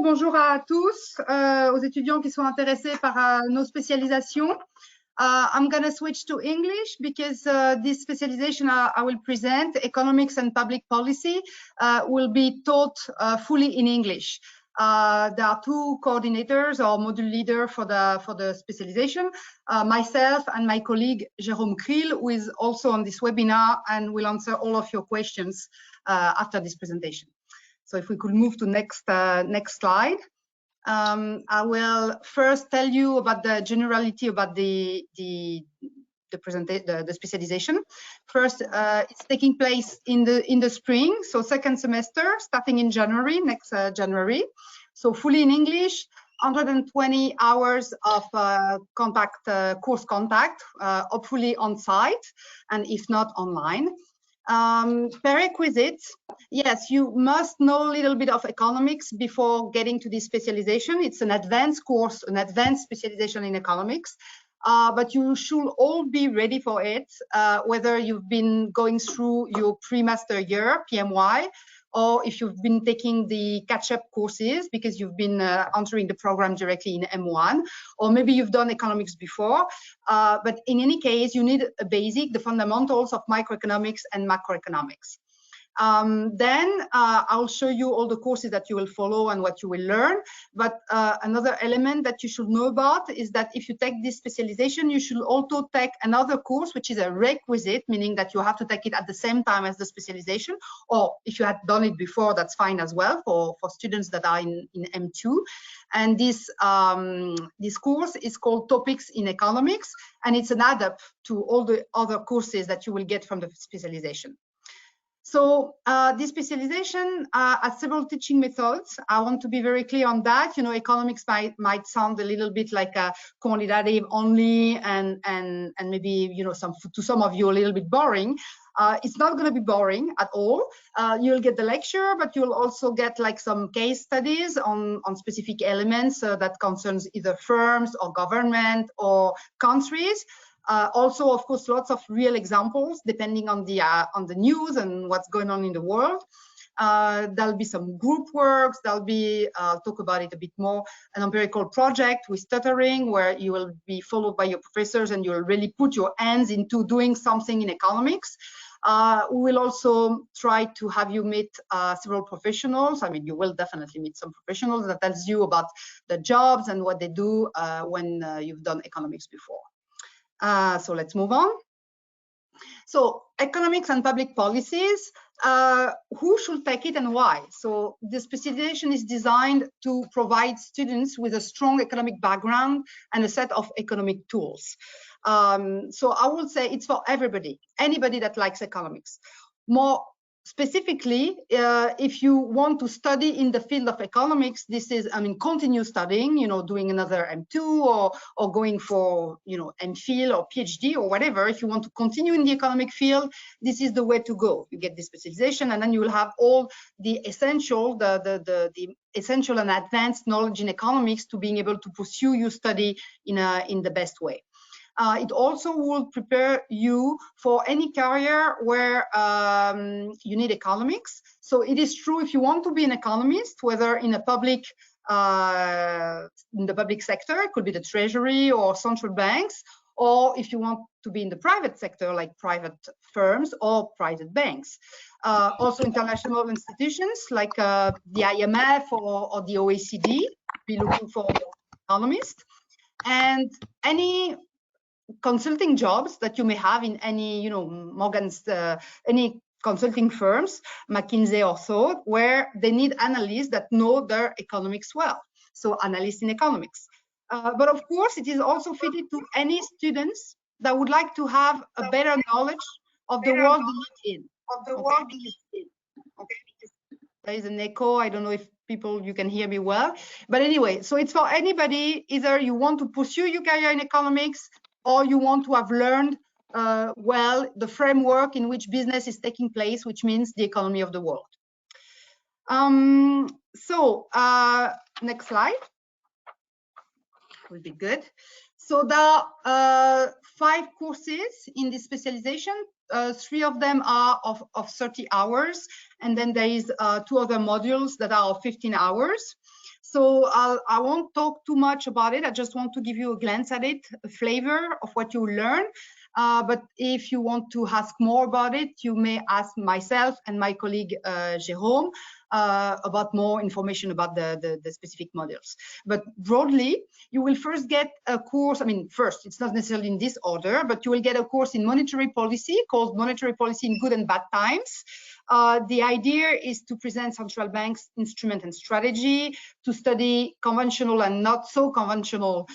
bonjour à tous, aux étudiants qui sont intéressés par nos spécialisations. I'm going to switch to English because this specialization I will present, economics and public policy, will be taught fully in English. There are two coordinators or module leader for the specialization, myself and my colleague Jérôme Kriel, who is also on this webinar and will answer all of your questions after this presentation. So if we could move to next slide. I will first tell you about the generality about the specialization. First, it's taking place in the spring, so second semester, starting in January, next January. So fully in English, 120 hours of course contact, hopefully on site, and if not online. Prerequisites, yes, you must know a little bit of economics before getting to this specialization. It's an advanced course, an advanced specialization in economics, but you should all be ready for it, whether you've been going through your pre-master year, PMY, or if you've been taking the catch-up courses because you've been entering the program directly in M1, or maybe you've done economics before. But in any case, you need a basic, the fundamentals of microeconomics and macroeconomics. Then I'll show you all the courses that you will follow and what you will learn. But another element that you should know about is that if you take this specialization, you should also take another course, which is a requisite, meaning that you have to take it at the same time as the specialization, or if you had done it before, that's fine as well for students that are in M2. And this course is called Topics in Economics, and it's an add-up to all the other courses that you will get from the specialization. So this specialization has several teaching methods. I want to be very clear on that. You know, economics might sound a little bit like a quantitative only, and maybe, you know, to some of you a little bit boring. It's not going to be boring at all. You'll get the lecture, but you'll also get like some case studies on specific elements that concerns either firms or government or countries. Also, of course, lots of real examples depending on the news and what's going on in the world. There'll be some group works. There'll be, I'll talk about it a bit more, an empirical project with tutoring where you will be followed by your professors and you'll really put your hands into doing something in economics. We will also try to have you meet several professionals. I mean, you will definitely meet some professionals that tells you about the jobs and what they do when you've done economics before. So let's move on. So economics and public policies, who should take it and why? So the specialization is designed to provide students with a strong economic background and a set of economic tools. So I would say it's for everybody, anybody that likes economics. More specifically, if you want to study in the field of economics, this is, I mean, continue studying, you know, doing another M2 or going for, you know, MPhil or PhD or whatever. If you want to continue in the economic field, this is the way to go. You get this specialization, and then you will have all the essential, the essential and advanced knowledge in economics to being able to pursue your study in the best way. It also will prepare you for any career where you need economics. So it is true if you want to be an economist, whether in a public, in the public sector, it could be the treasury or central banks, or if you want to be in the private sector, like private firms or private banks. Also international institutions like the IMF or the OECD, be looking for economists. And any consulting jobs that you may have in any, you know, Morgan's, any consulting firms, McKinsey or so, where they need analysts that know their economics well. So analysts in economics. But of course, it is also fitted to any students that would like to have a better knowledge of the world they live in. Okay. There is an echo. I don't know if you can hear me well. But anyway, so it's for anybody, either you want to pursue your career in economics, or you want to have learned well the framework in which business is taking place, which means the economy of the world. Next slide will be good. So there are 5 courses in this specialization. 3 of them are of 30 hours, and then there is 2 other modules that are of 15 hours. So I won't talk too much about it. I just want to give you a glance at it, a flavor of what you learn. But if you want to ask more about it, you may ask myself and my colleague Jérôme about more information about the specific modules. But broadly, you will first get a course. I mean, first, it's not necessarily in this order, but you will get a course in monetary policy called Monetary Policy in Good and Bad Times. The idea is to present central banks' instrument and strategy, to study conventional and not so conventional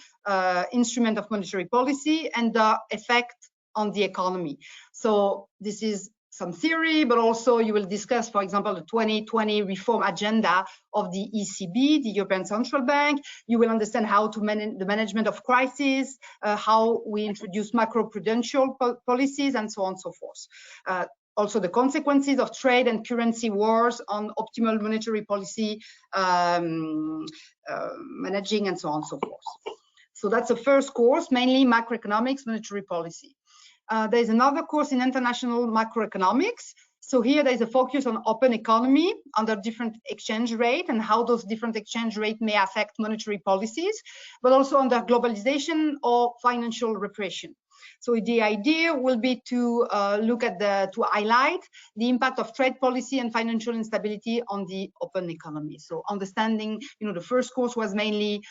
instrument of monetary policy and the effect on the economy. So this is some theory, but also you will discuss, for example, the 2020 reform agenda of the ECB, the European Central Bank. You will understand how to manage the management of crises, how we introduce macroprudential policies, and so on and so forth. Also the consequences of trade and currency wars on optimal monetary policy managing, and so on and so forth. So that's the first course, mainly macroeconomics, monetary policy. There's another course in international macroeconomics. So here there's a focus on open economy under different exchange rate and how those different exchange rate may affect monetary policies, but also under globalization or financial repression. So the idea will be to look at to highlight the impact of trade policy and financial instability on the open economy. So understanding, the first course was mainly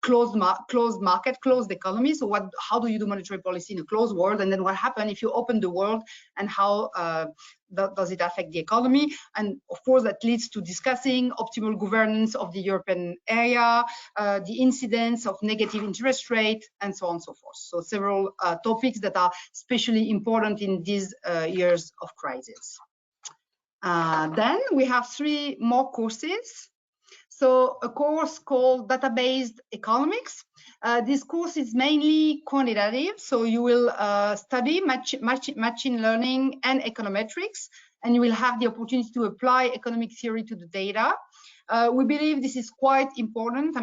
closed market, closed economy. So how do you do monetary policy in a closed world? And then what happens if you open the world, and how does it affect the economy? And of course, that leads to discussing optimal governance of the European area, the incidence of negative interest rate, and so on and so forth. So several topics that are especially important in these years of crisis. Then we have 3 more courses. So a course called Data-Based Economics. This course is mainly quantitative, so you will study machine learning and econometrics, and you will have the opportunity to apply economic theory to the data. We believe this is quite important,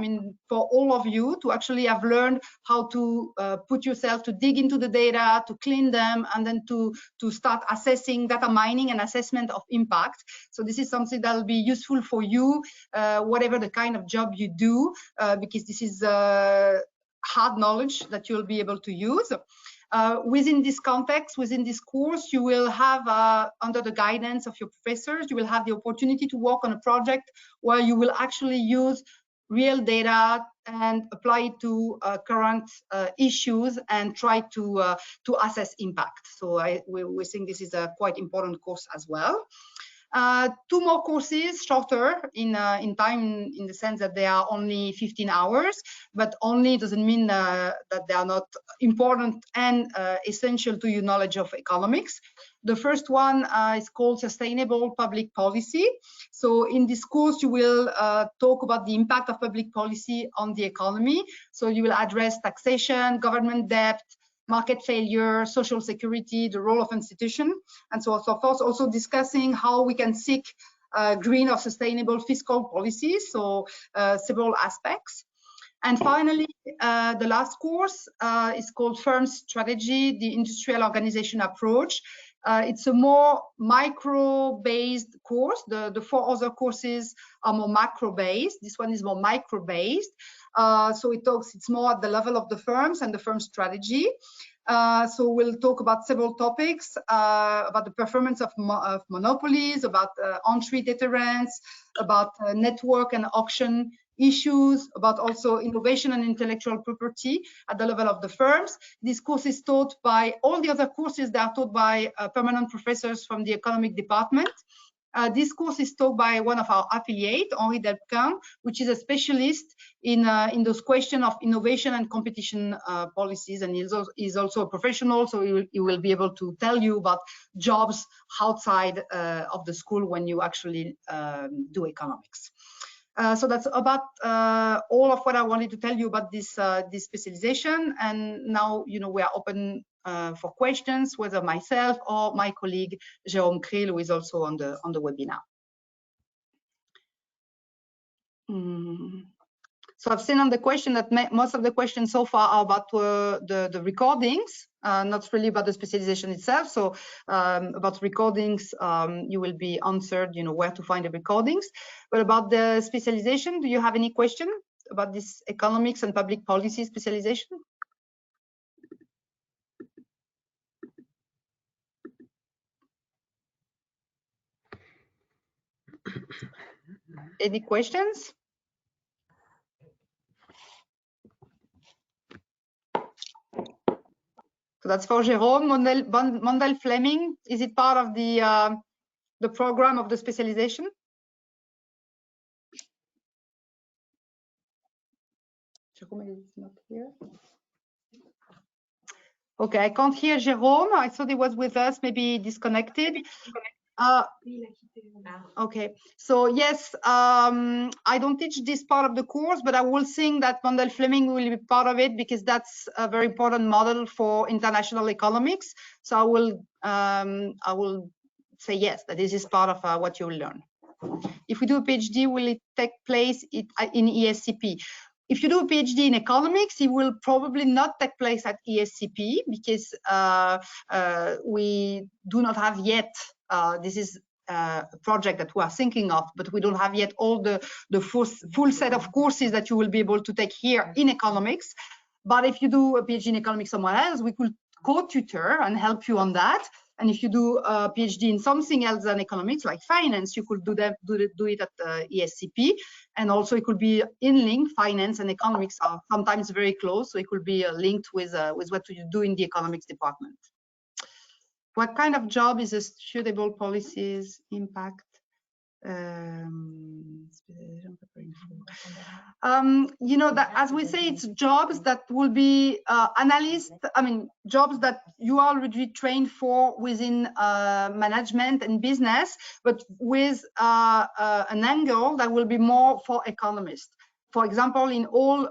for all of you to actually have learned how to put yourself, to dig into the data, to clean them, and then to start assessing data mining and assessment of impact. So this is something that will be useful for you, whatever the kind of job you do, because this is hard knowledge that you'll be able to use. Within this context, within this course, you will have, under the guidance of your professors, you will have the opportunity to work on a project where you will actually use real data and apply it to current issues and try to assess impact. So we think this is a quite important course as well. 2 more courses, shorter in time, in the sense that they are only 15 hours, but only doesn't mean that they are not important and essential to your knowledge of economics. The first one is called Sustainable Public Policy. So in this course, you will talk about the impact of public policy on the economy. So you will address taxation, government debt, market failure, social security, the role of institution, and so on and so forth. Also discussing how we can seek green or sustainable fiscal policies, so several aspects. And finally, the last course is called Firm Strategy, the Industrial Organization Approach. It's a more micro-based course. The 4 other courses are more macro-based. This one is more micro-based. So it's more at the level of the firms and the firm strategy. So we'll talk about several topics, about the performance of monopolies, about entry deterrence, about network and auction issues, about also innovation and intellectual property at the level of the firms. This course is taught by all the other courses that are taught by permanent professors from the economic department. This course is taught by one of our affiliates, Henri Delpquin, which is a specialist in those questions of innovation and competition policies, and he's also a professional, so he will be able to tell you about jobs outside of the school when you actually do economics. So that's about all of what I wanted to tell you about this specialization. And now, we are open for questions, whether myself or my colleague Jérôme Kriel, who is also on the webinar. So I've seen on the question that most of the questions so far are about the recordings, not really about the specialization itself. So about recordings, you will be answered, you know, where to find the recordings. But about the specialization, do you have any question about this economics and public policy specialization? Any questions? So that's for Jérôme. Mundell-Fleming, is it part of the program of the specialization? Jérôme is not here. Okay, I can't hear Jérôme. I thought he was with us, maybe disconnected. Okay, so yes, I don't teach this part of the course, but I will think that Mundell-Fleming will be part of it because that's a very important model for international economics. So I will say yes, that this is part of what you will learn. If we do a PhD, will it take place in ESCP? If you do a PhD in economics, it will probably not take place at ESCP because we do not have yet, this is a project that we are thinking of, but we don't have yet all the full set of courses that you will be able to take here in economics. But if you do a PhD in economics somewhere else, we could co-tutor and help you on that. And if you do a PhD in something else than economics, like finance, you could do it at the ESCP. And also it could be in link. Finance and economics are sometimes very close, so it could be linked with what you do in the economics department. What kind of job is a suitable policies impact? You know, that as we say, it's jobs that will be analysts. I mean, jobs that you are already trained for within management and business, but with an angle that will be more for economists. For example, in all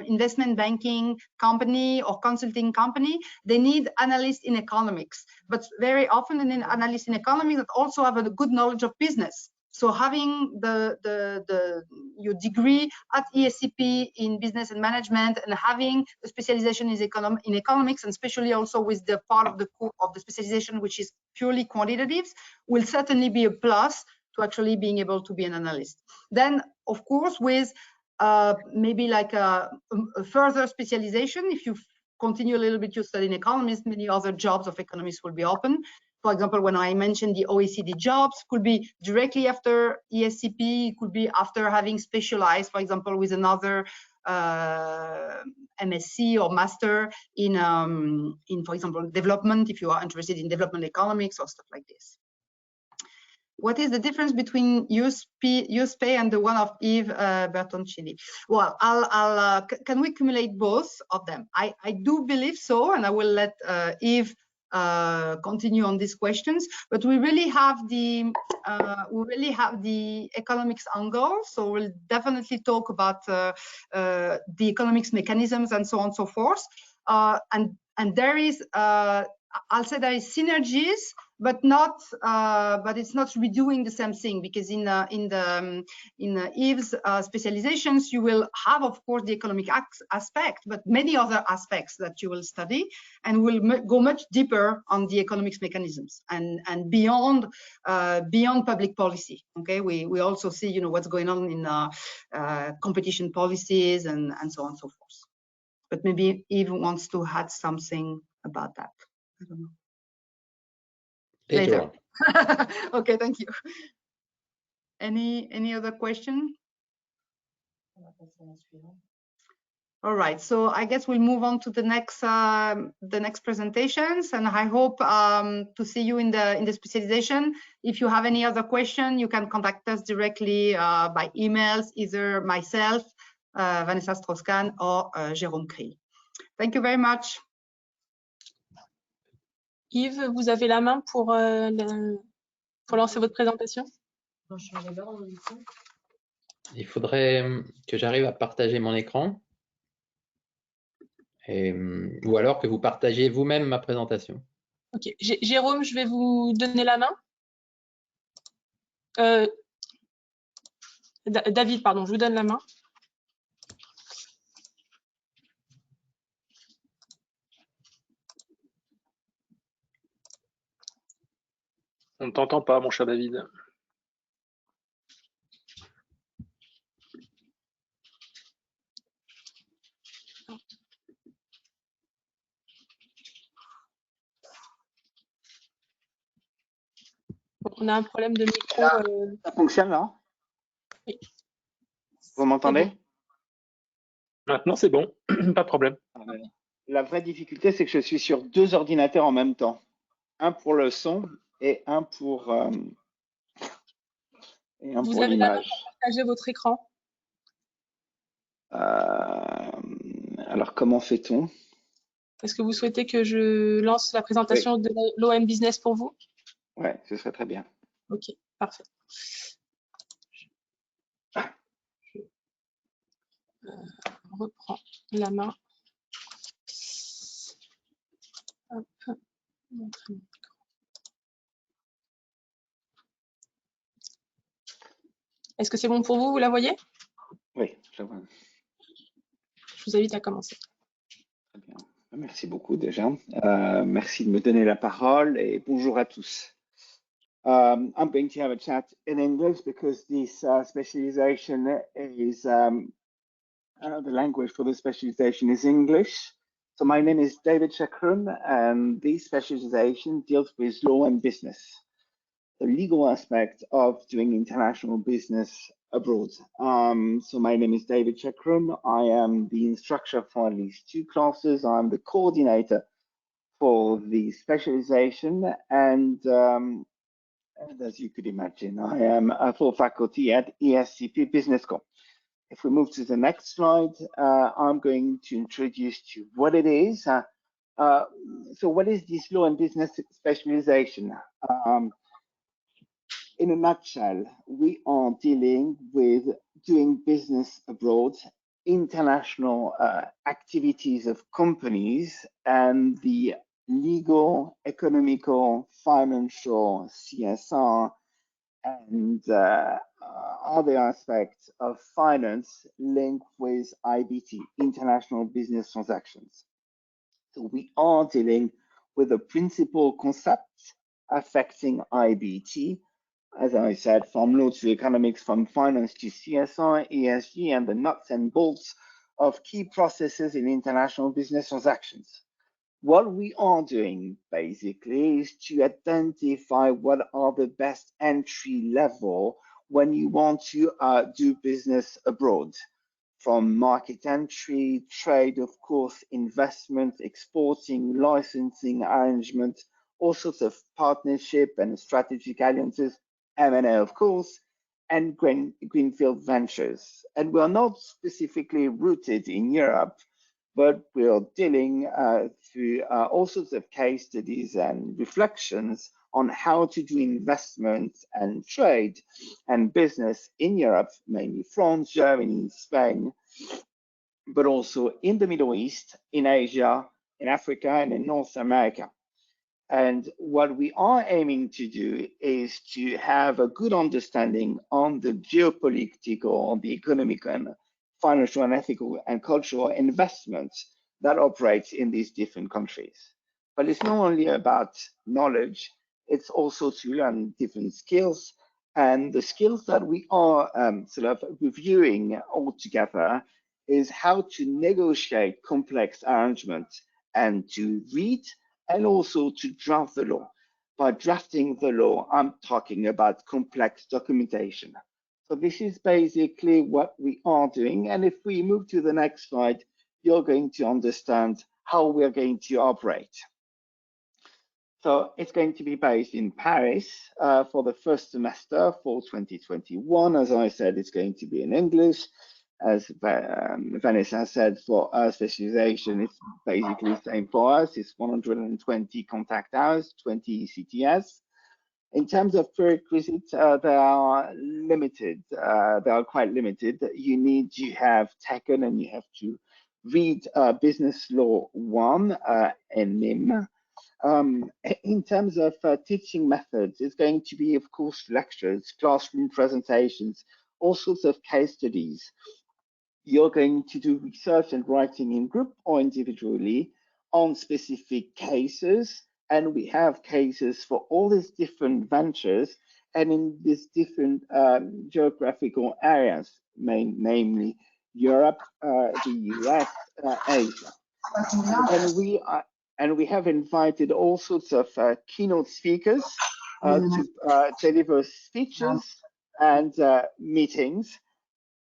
investment banking company or consulting company, they need analysts in economics, but very often an analyst in economics that also have a good knowledge of business. So having your degree at ESCP in business and management and having a specialization in economics, and especially also with the part of the specialization which is purely quantitatives, will certainly be a plus to actually being able to be an analyst. Then, of course, with maybe like a further specialization, if you continue a little bit your study in economics, many other jobs of economists will be open. For example, when I mentioned the OECD jobs, could be directly after ESCP, could be after having specialized, for example, with another MSc or master in, for example, development, if you are interested in development economics or stuff like this. What is the difference between USPay and the one of Yves Bertoncini? Well, can we accumulate both of them? I do believe so, and I will let Yves continue on these questions. But we really have the economics angle, so we'll definitely talk about the economics mechanisms and so on and so forth. And there is I'll say there is synergies, but not, but it's not redoing the same thing, because in Yves' specializations, you will have, of course, the economic aspect, but many other aspects that you will study, and will go much deeper on the economics mechanisms and beyond public policy. Okay, we also see, you know, what's going on in competition policies and so on and so forth. But maybe Yves wants to add something about that. I don't know. Later. Okay, thank you. Any other question? All right, so I guess we'll move on to the next presentations, and I hope to see you in the specialization. If you have any other question, you can contact us directly by emails, either myself, Vanessa Strauss-Kahn, or Jérôme Kriel. Thank you very much. Yves, vous avez la main pour lancer votre présentation. Il faudrait que j'arrive à partager mon écran, ou alors que vous partagiez vous-même ma présentation. Ok, Jérôme, je vais vous donner la main. David, pardon, je vous donne la main. On ne t'entend pas, mon cher David. On a un problème de micro. Ça fonctionne là? Oui. Vous m'entendez? bon. Maintenant, c'est bon, pas de problème. La vraie difficulté, c'est que je suis sur 2 ordinateurs en même temps. Un pour le son et un pour Vous avez la main l'image. pour partager votre écran. Alors, comment fait-on? Est-ce que vous souhaitez que je lance la présentation de l'OM Business pour vous? Ouais, ce serait très bien. Ok, parfait. Je reprends la main. Hop, montrer mon écran. Est-ce que c'est bon pour vous? Vous la voyez? Oui, je vois. Je vous invite à commencer. Très bien. Merci beaucoup déjà. Merci de me donner la parole et bonjour à tous. I'm going to have a chat in English because this specialization is the language for the specialization is English. So my name is David Chakrum, and this specialization deals with law and business, the legal aspect of doing international business abroad. So my name is David Chakrum. I am the instructor for these 2 classes. I'm the coordinator for the specialization, and as you could imagine, I am a full faculty at ESCP Business School. If we move to the next slide, I'm going to introduce to you what it is. So what is this law and business specialization? In a nutshell, we are dealing with doing business abroad, international activities of companies, and the legal, economical, financial, CSR, and other aspects of finance linked with IBT, international business transactions. So we are dealing with the principal concepts affecting IBT, as I said, from law to economics, from finance to CSR, ESG, and the nuts and bolts of key processes in international business transactions. What we are doing basically is to identify what are the best entry level when you want to do business abroad, from market entry, trade, of course, investment, exporting, licensing arrangement, all sorts of partnership and strategic alliances, M&A, of course, and greenfield ventures. And we're not specifically rooted in Europe, but we're dealing through all sorts of case studies and reflections on how to do investment and trade and business in Europe, mainly France, Germany, Spain, but also in the Middle East, in Asia, in Africa, and in North America. And what we are aiming to do is to have a good understanding on the geopolitical, the economic, and financial, and ethical, and cultural investments that operate in these different countries. But it's not only about knowledge, it's also to learn different skills. And the skills that we are sort of reviewing all together is how to negotiate complex arrangements and to read and also to draft the law. By drafting the law, I'm talking about complex documentation. So this is basically what we are doing. And if we move to the next slide, you're going to understand how we're going to operate. So it's going to be based in Paris for the first semester for 2021. As I said, it's going to be in English. As Vanessa said, for our specialization, it's basically the same for us. It's 120 contact hours, 20 CTS. In terms of prerequisites, they are limited. They are quite limited. You need to have taken and you have to read Business Law 1 and NIM. In terms of teaching methods, it's going to be, of course, lectures, classroom presentations, all sorts of case studies. You're going to do research and writing in group or individually on specific cases And we have cases for all these different ventures and in these different geographical areas, namely Europe, the US, Asia. And we have invited all sorts of keynote speakers to deliver speeches and meetings,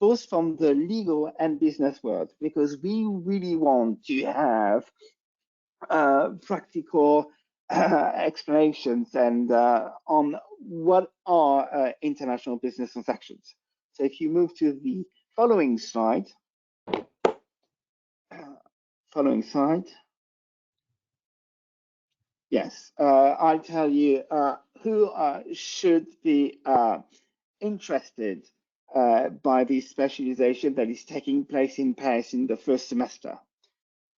both from the legal and business world, because we really want to have practical explanations and on what are international business transactions. So if you move to the following slide, yes, I'll tell you who should be interested by this specialization that is taking place in Paris in the first semester.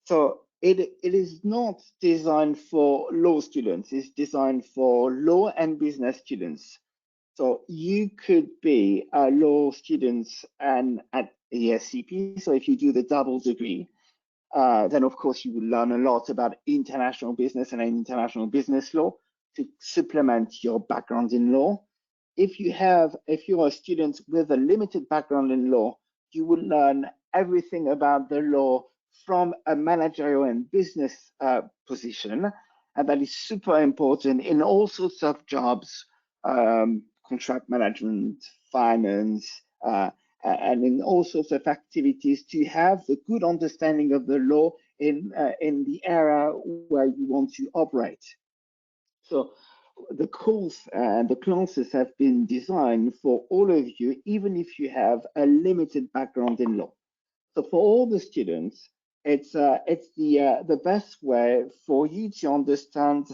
So it is not designed for law students, it's designed for law and business students. So you could be a law student and at ESCP, so if you do the double degree, then of course you will learn a lot about international business and international business law to supplement your background in law. If you are a student with a limited background in law, you will learn everything about the law from a managerial and business position, and that is super important in all sorts of jobs, contract management, finance, and in all sorts of activities, to have a good understanding of the law in the area where you want to operate. So the course and the classes have been designed for all of you, even if you have a limited background in law. So for all the students, it's the best way for you to understand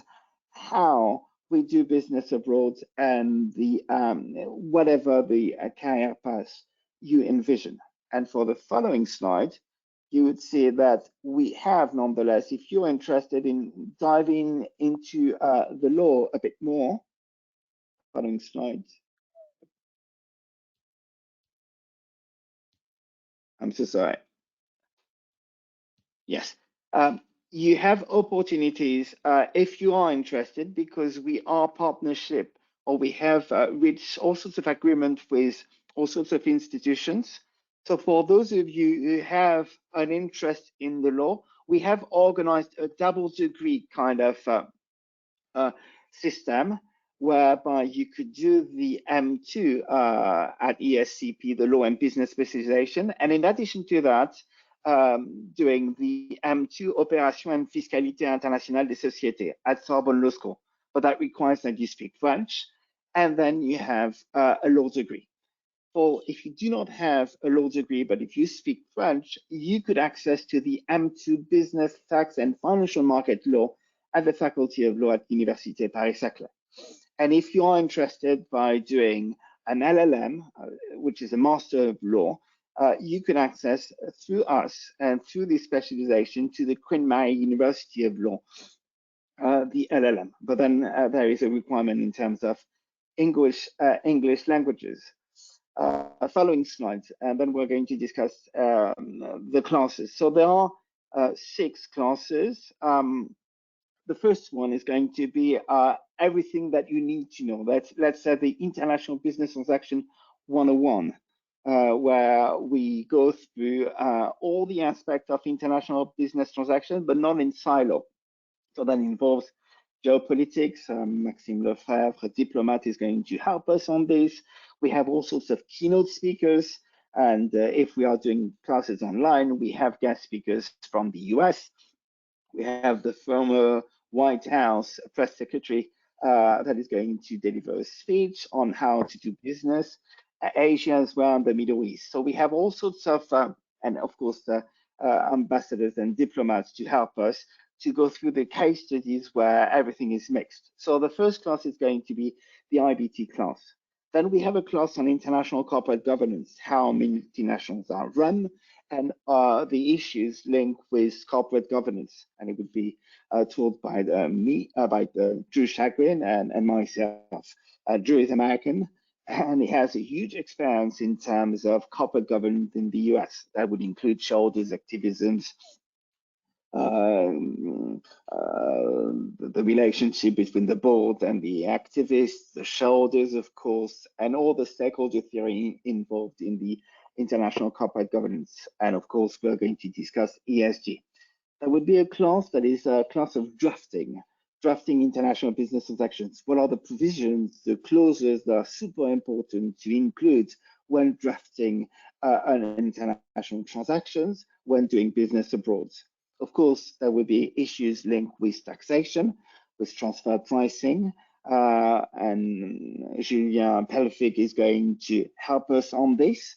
how we do business abroad and the whatever the career path you envision. And for the following slide, you would see that we have, nonetheless, if you're interested in diving into the law a bit more, following slide. I'm so sorry. Yes. You have opportunities if you are interested, because we are partnership, or we have reached all sorts of agreement with all sorts of institutions. So for those of you who have an interest in the law, we have organized a double degree kind of system whereby you could do the M2 at ESCP, the law and business specialization. And in addition to that, doing the M2 Opération and Fiscalité Internationale des Sociétés at Sorbonne Law School. But that requires that you speak French, and then you have a law degree. For if you do not have a law degree, but if you speak French, you could access to the M2 Business, Tax and Financial Market Law at the Faculty of Law at Université Paris-Saclay. And if you are interested by doing an LLM, which is a Master of Law, you can access through us and through this specialization to the Queen Mary University of Law, the LLM. But then there is a requirement in terms of English languages. Following slides, and then we're going to discuss the classes. So there are 6 classes. The first one is going to be everything that you need to know. Let's say the International Business Transaction 101. Where we go through all the aspects of international business transactions, but not in silo. So that involves geopolitics. Maxime Lefebvre, a diplomat, is going to help us on this. We have all sorts of keynote speakers. And if we are doing classes online, we have guest speakers from the US. We have the former White House press secretary that is going to deliver a speech on how to do business. Asia as well, and the Middle East. So we have all sorts of, and of course, the ambassadors and diplomats to help us to go through the case studies where everything is mixed. So the first class is going to be the IBT class. Then we have a class on international corporate governance, how multinationals are run, and the issues linked with corporate governance. And it would be taught by Drew Chagrin and myself. Drew is American, and he has a huge experience in terms of corporate governance in the US. That would include shareholders' activisms, the relationship between the board and the activists, the shareholders, of course, and all the stakeholder theory involved in the international corporate governance. And of course, we're going to discuss ESG. There would be a class that is a class of drafting international business transactions. What are the provisions, the clauses that are super important to include when drafting an international transactions, when doing business abroad? Of course, there will be issues linked with taxation, with transfer pricing, and Julien Pelfig is going to help us on this.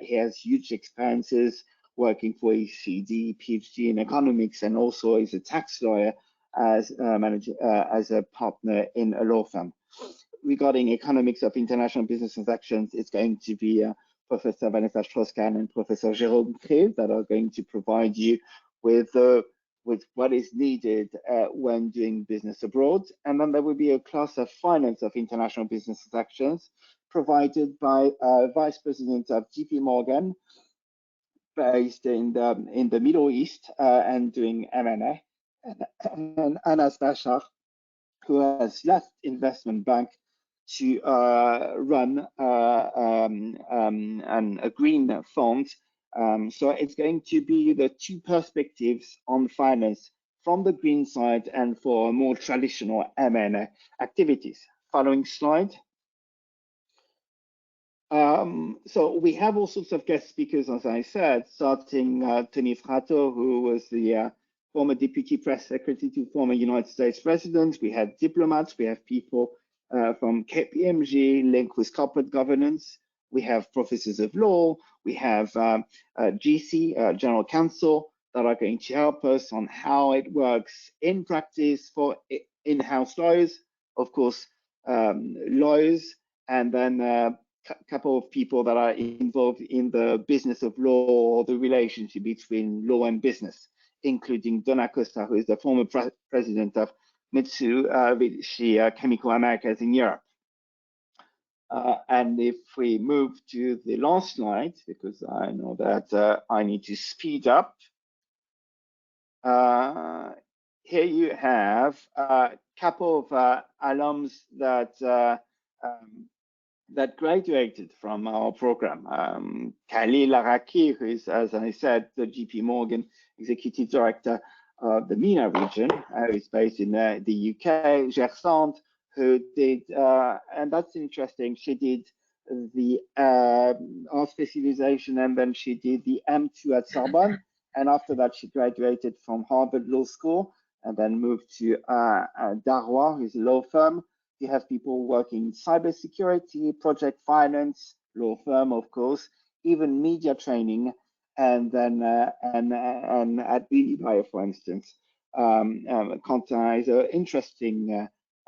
He has huge experiences working for ECD, PhD in economics, and also is a tax lawyer as a partner in a law firm. Regarding economics of international business transactions, it's going to be Professor Vanessa Strauss-Kahn and Professor Jérôme Cré that are going to provide you with what is needed when doing business abroad. And then there will be a class of finance of international business transactions provided by Vice President of JP Morgan, based in the Middle East and doing M&A, and Anas Bashar, who has left investment bank to run a green fund. So it's going to be the two perspectives on finance from the green side and for more traditional M&A activities. Following slide. So we have all sorts of guest speakers, as I said, starting Tony Fratto, who was the former deputy press secretary to former United States president. We have diplomats, we have people from KPMG linked with corporate governance. We have professors of law, we have GC, general counsel, that are going to help us on how it works in practice for in-house lawyers, of course, lawyers, and then a couple of people that are involved in the business of law or the relationship between law and business, including Donna Costa, who is the former president of Mitsubishi Chemical Americas in Europe. And if we move to the last slide, because I know that I need to speed up. Here you have a couple of alums that graduated from our program. Khalil Araki, who is, as I said, the JP Morgan Executive Director of the MENA region, who is based in the UK. Gersand, who did, and that's interesting, she did the art specialization, and then she did the M2 at Sorbonne. And after that, she graduated from Harvard Law School and then moved to Darrois, who's a law firm. You have people working in cybersecurity, project finance, law firm, of course, even media training, and then and at Unibail, for instance. Quentin is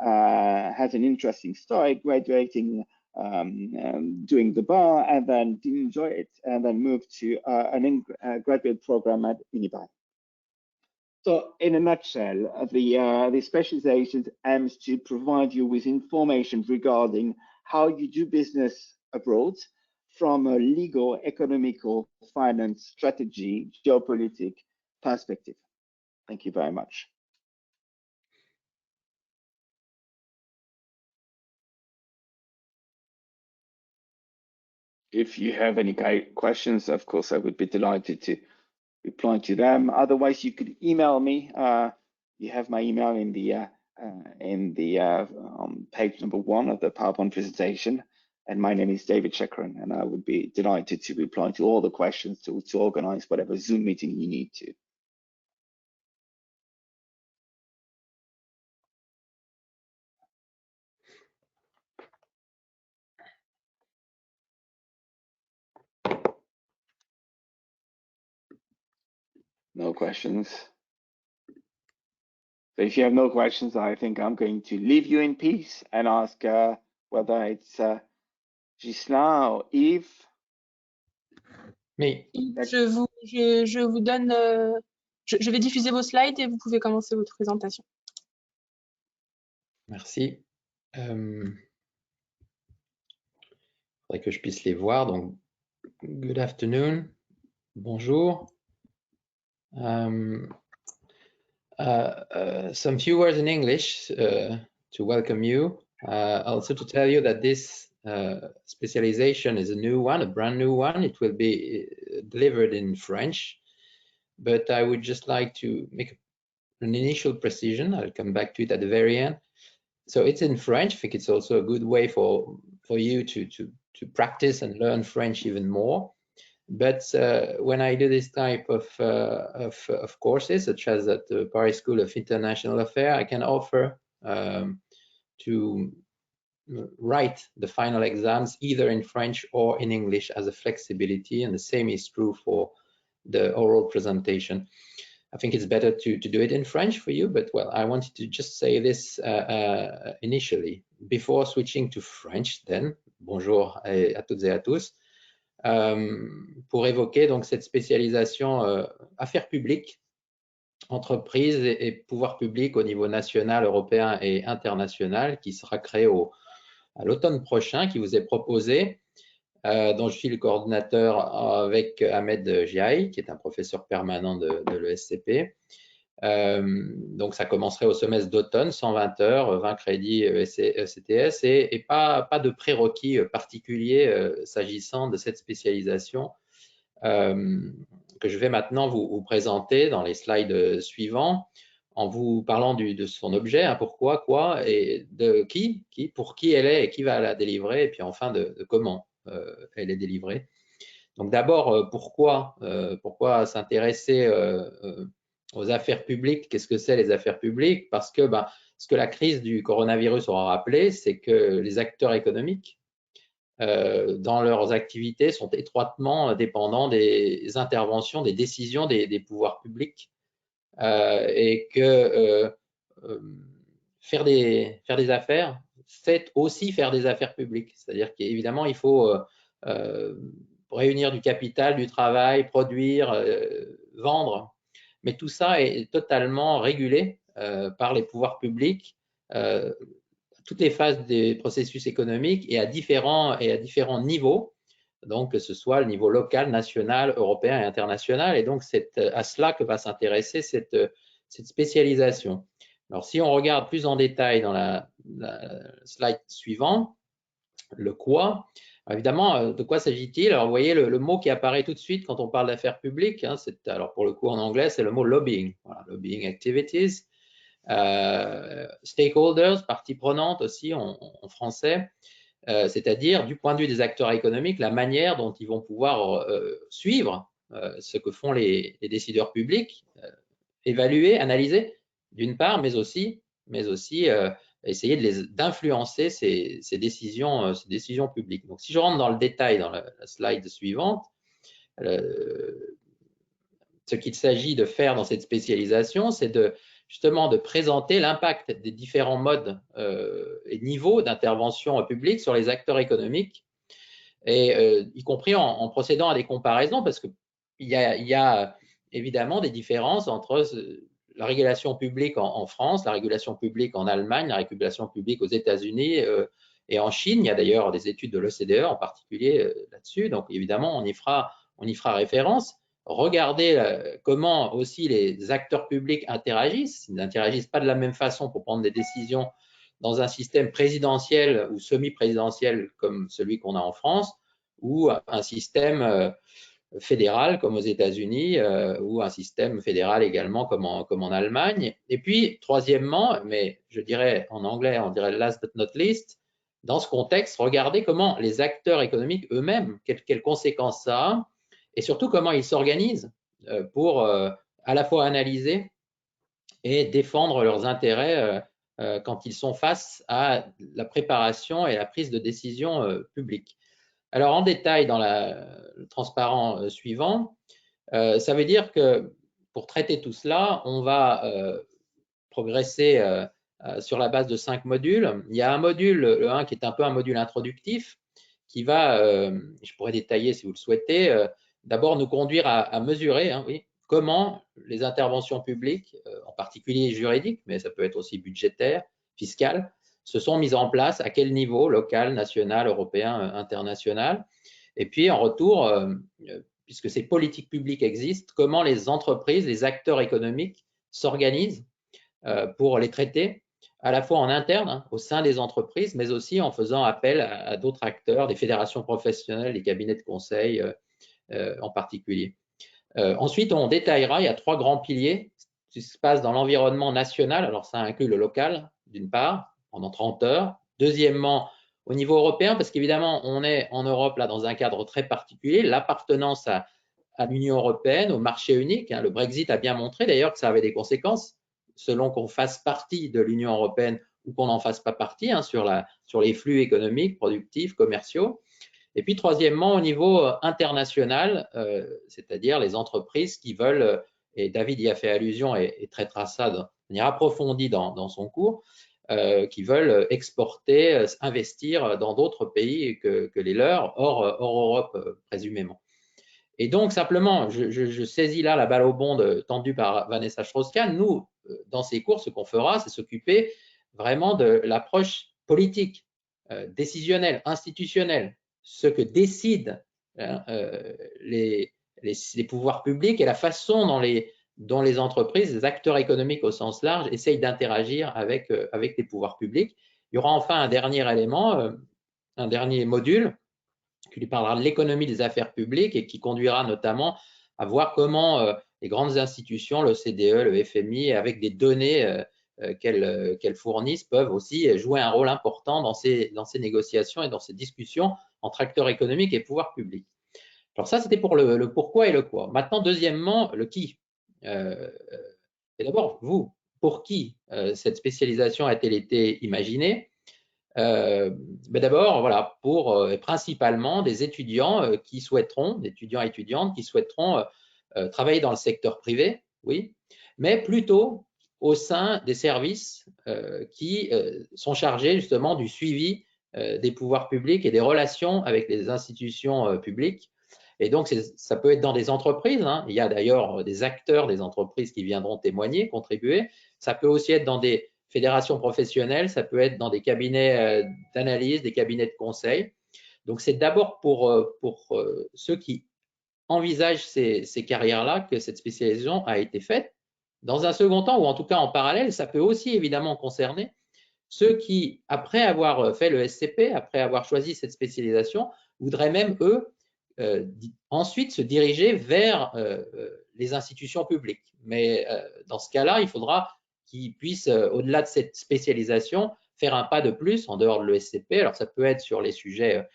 has an interesting story, graduating, doing the bar, and then didn't enjoy it, and then moved to a graduate program at Unibail. So in a nutshell, the specialization aims to provide you with information regarding how you do business abroad from a legal, economical, finance, strategy, geopolitical perspective. Thank you very much. If you have any questions, of course, I would be delighted to reply to them. Otherwise, you could email me. You have my email in the page number 1 of the PowerPoint presentation. And my name is David Chekron, and I would be delighted to reply to all the questions to organize whatever Zoom meeting you need to. No questions. So if you have no questions, I think I'm going to leave you in peace and ask whether it's Ghislain or Yves. Mais Je vous donne, je vais diffuser vos slides et vous pouvez commencer votre présentation. merci. Faudrait que je puisse les voir. Donc, good afternoon. Bonjour. Some few words in English to welcome you. Also to tell you that this specialization is a new one, a brand new one. It will be delivered in French, but I would just like to make an initial precision. I'll come back to it at the very end. So it's in French. I think it's also a good way for you to practice and learn French even more. But when I do this type of courses, such as at the Paris School of International Affairs, I can offer to write the final exams either in French or in English as a flexibility, and the same is true for the oral presentation. I think it's better to do it in French for you, but well, I wanted to just say this initially before switching to French. Then, bonjour à toutes et à tous. Pour évoquer donc cette spécialisation affaires publiques, entreprises et pouvoirs publics au niveau national, européen et international qui sera créée à l'automne prochain, qui vous est proposé, dont je suis le coordinateur avec Ahmed Giaï, qui est un professeur permanent de l'ESCP. Donc ça commencerait au semestre d'automne, 120 heures, 20 crédits ECTS et pas de prérequis particuliers s'agissant de cette spécialisation que je vais maintenant vous présenter dans les slides suivants en vous parlant de son objet, hein, pourquoi, quoi, et de pour qui elle est et qui va la délivrer, et puis enfin de comment elle est délivrée. Donc d'abord, pourquoi s'intéresser aux affaires publiques? Qu'est-ce que c'est les affaires publiques? Parce que ce que la crise du coronavirus aura rappelé, c'est que les acteurs économiques, dans leurs activités, sont étroitement dépendants des interventions, des décisions des pouvoirs publics, et que faire des affaires, c'est aussi faire des affaires publiques. C'est-à-dire qu'évidemment, il faut réunir du capital, du travail, produire, vendre. Mais tout ça est totalement régulé par les pouvoirs publics, toutes les phases des processus économiques et à différents niveaux. Donc, que ce soit le niveau local, national, européen et international. Et donc, c'est à cela que va s'intéresser cette spécialisation. Alors, si on regarde plus en détail dans la slide suivante, le quoi, évidemment, de quoi s'agit-il? Alors, vous voyez le mot qui apparaît tout de suite quand on parle d'affaires publiques. Hein, alors, pour le coup, en anglais, c'est le mot lobbying. Voilà, lobbying activities. Stakeholders, partie prenante aussi en français. C'est-à-dire du point de vue des acteurs économiques, la manière dont ils vont pouvoir suivre ce que font les décideurs publics, évaluer, analyser d'une part, mais aussi essayer d'influencer ces décisions publiques. Donc, si je rentre dans le détail dans la slide suivante, ce qu'il s'agit de faire dans cette spécialisation, c'est justement de présenter l'impact des différents modes et niveaux d'intervention publique sur les acteurs économiques, et y compris en procédant à des comparaisons, parce qu'il y a évidemment des différences entre la régulation publique en France, la régulation publique en Allemagne, la régulation publique aux États-Unis et en Chine. Il y a d'ailleurs des études de l'OCDE en particulier là-dessus, donc évidemment on y fera référence. Regardez comment aussi les acteurs publics interagissent. Ils n'interagissent pas de la même façon pour prendre des décisions dans un système présidentiel ou semi-présidentiel comme celui qu'on a en France, ou un système fédéral comme aux États-Unis, ou un système fédéral également comme en Allemagne. Et puis, troisièmement, mais je dirais en anglais, on dirait last but not least, dans ce contexte, regardez comment les acteurs économiques eux-mêmes, quelles conséquences ça a, et surtout comment ils s'organisent pour à la fois analyser et défendre leurs intérêts quand ils sont face à la préparation et la prise de décision publique. Alors en détail dans le transparent suivant, ça veut dire que pour traiter tout cela, on va progresser sur la base de 5 modules. Il y a un module, le 1, qui est un peu un module introductif, qui va, je pourrais détailler si vous le souhaitez, d'abord nous conduire à mesurer comment les interventions publiques, en particulier juridiques, mais ça peut être aussi budgétaire, fiscales, se sont mises en place, à quel niveau, local, national, européen, international. Et puis en retour, puisque ces politiques publiques existent, comment les entreprises, les acteurs économiques s'organisent pour les traiter, à la fois en interne, hein, au sein des entreprises, mais aussi en faisant appel à d'autres acteurs, des fédérations professionnelles, des cabinets de conseil en particulier. Ensuite, on détaillera, il y a 3 grands piliers qui se passent dans l'environnement national. Alors, ça inclut le local, d'une part, pendant 30 heures. Deuxièmement, au niveau européen, parce qu'évidemment, on est en Europe là dans un cadre très particulier, l'appartenance à l'Union européenne, au marché unique. Hein, le Brexit a bien montré d'ailleurs que ça avait des conséquences selon qu'on fasse partie de l'Union européenne ou qu'on n'en fasse pas partie, hein, sur les flux économiques, productifs, commerciaux. Et puis, troisièmement, au niveau international, c'est-à-dire les entreprises qui veulent, et David y a fait allusion et traitera ça de manière approfondie dans son cours, qui veulent exporter, investir dans d'autres pays que les leurs, hors Europe, présumément. Et donc, simplement, je saisis là la balle au bond tendue par Vanessa Strauss-Kahn. Nous, dans ces cours, ce qu'on fera, c'est s'occuper vraiment de l'approche politique, décisionnelle, institutionnelle, ce que décident les pouvoirs publics et la façon dont les entreprises, les acteurs économiques au sens large, essayent d'interagir avec les pouvoirs publics. Il y aura enfin un dernier élément, un dernier module qui lui parlera de l'économie des affaires publiques et qui conduira notamment à voir comment les grandes institutions, l'OCDE, le FMI, avec des données qu'elles fournissent, peuvent aussi jouer un rôle important dans ces négociations et dans ces discussions entre acteurs économiques et pouvoirs publics. Alors ça, c'était pour le pourquoi et le quoi. Maintenant, deuxièmement, le qui. Et d'abord, vous, pour qui cette spécialisation a-t-elle été imaginée? D'abord, voilà, pour principalement des étudiants qui souhaiteront, des étudiants et étudiantes qui souhaiteront travailler dans le secteur privé, oui, mais plutôt au sein des services qui sont chargés justement du suivi des pouvoirs publics et des relations avec les institutions publiques. Et donc, ça peut être dans des entreprises, hein. Il y a d'ailleurs des acteurs des entreprises qui viendront témoigner, contribuer. Ça peut aussi être dans des fédérations professionnelles, ça peut être dans des cabinets d'analyse, des cabinets de conseil. Donc, c'est d'abord pour ceux qui envisagent ces carrières-là que cette spécialisation a été faite. Dans un second temps, ou en tout cas en parallèle, ça peut aussi évidemment concerner ceux qui, après avoir fait le SCP, après avoir choisi cette spécialisation, voudraient même, eux, ensuite se diriger vers les institutions publiques. Mais dans ce cas-là, il faudra qu'ils puissent, au-delà de cette spécialisation, faire un pas de plus en dehors de l'ESCP. Alors, ça peut être sur les sujets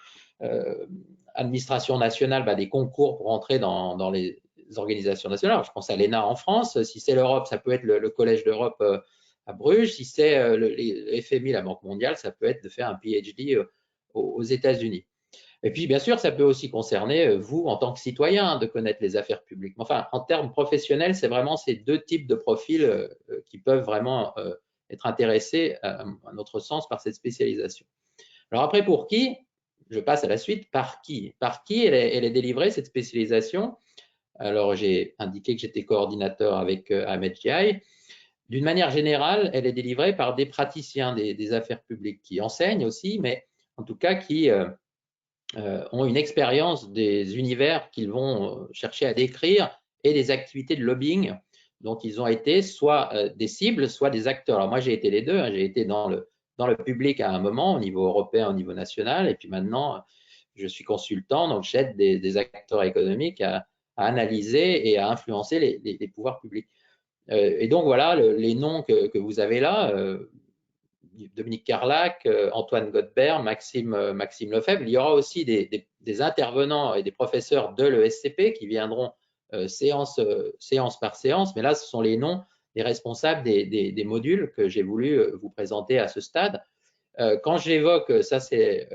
administration nationale, des concours pour entrer dans les organisations nationales. Alors, je pense à l'ENA en France. Si c'est l'Europe, ça peut être le Collège d'Europe à Bruges. Si c'est le FMI, la Banque mondiale, ça peut être de faire un PhD aux États-Unis. Et puis, bien sûr, ça peut aussi concerner vous en tant que citoyen de connaître les affaires publiques. Enfin, en termes professionnels, c'est vraiment ces deux types de profils qui peuvent vraiment être intéressés, à notre sens, par cette spécialisation. Alors après, pour qui? Je passe à la suite. Par qui? Par qui elle est délivrée, cette spécialisation? Alors, j'ai indiqué que j'étais coordinateur avec Ahmed Chiaï. D'une manière générale, elle est délivrée par des praticiens des affaires publiques qui enseignent aussi, mais en tout cas qui ont une expérience des univers qu'ils vont chercher à décrire et des activités de lobbying dont ils ont été soit des cibles, soit des acteurs. Alors moi, j'ai été les deux, hein. J'ai été dans le public à un moment, au niveau européen, au niveau national, et puis maintenant, je suis consultant, donc j'aide des acteurs économiques à analyser et à influencer les pouvoirs publics. Et donc voilà, les noms que vous avez là, Dominique Carlac, Antoine Godbert, Maxime Lefebvre. Il y aura aussi des intervenants et des professeurs de l'ESCP qui viendront séance par séance, mais là, ce sont les noms des responsables des modules que j'ai voulu vous présenter à ce stade. Quand j'évoque, ça c'est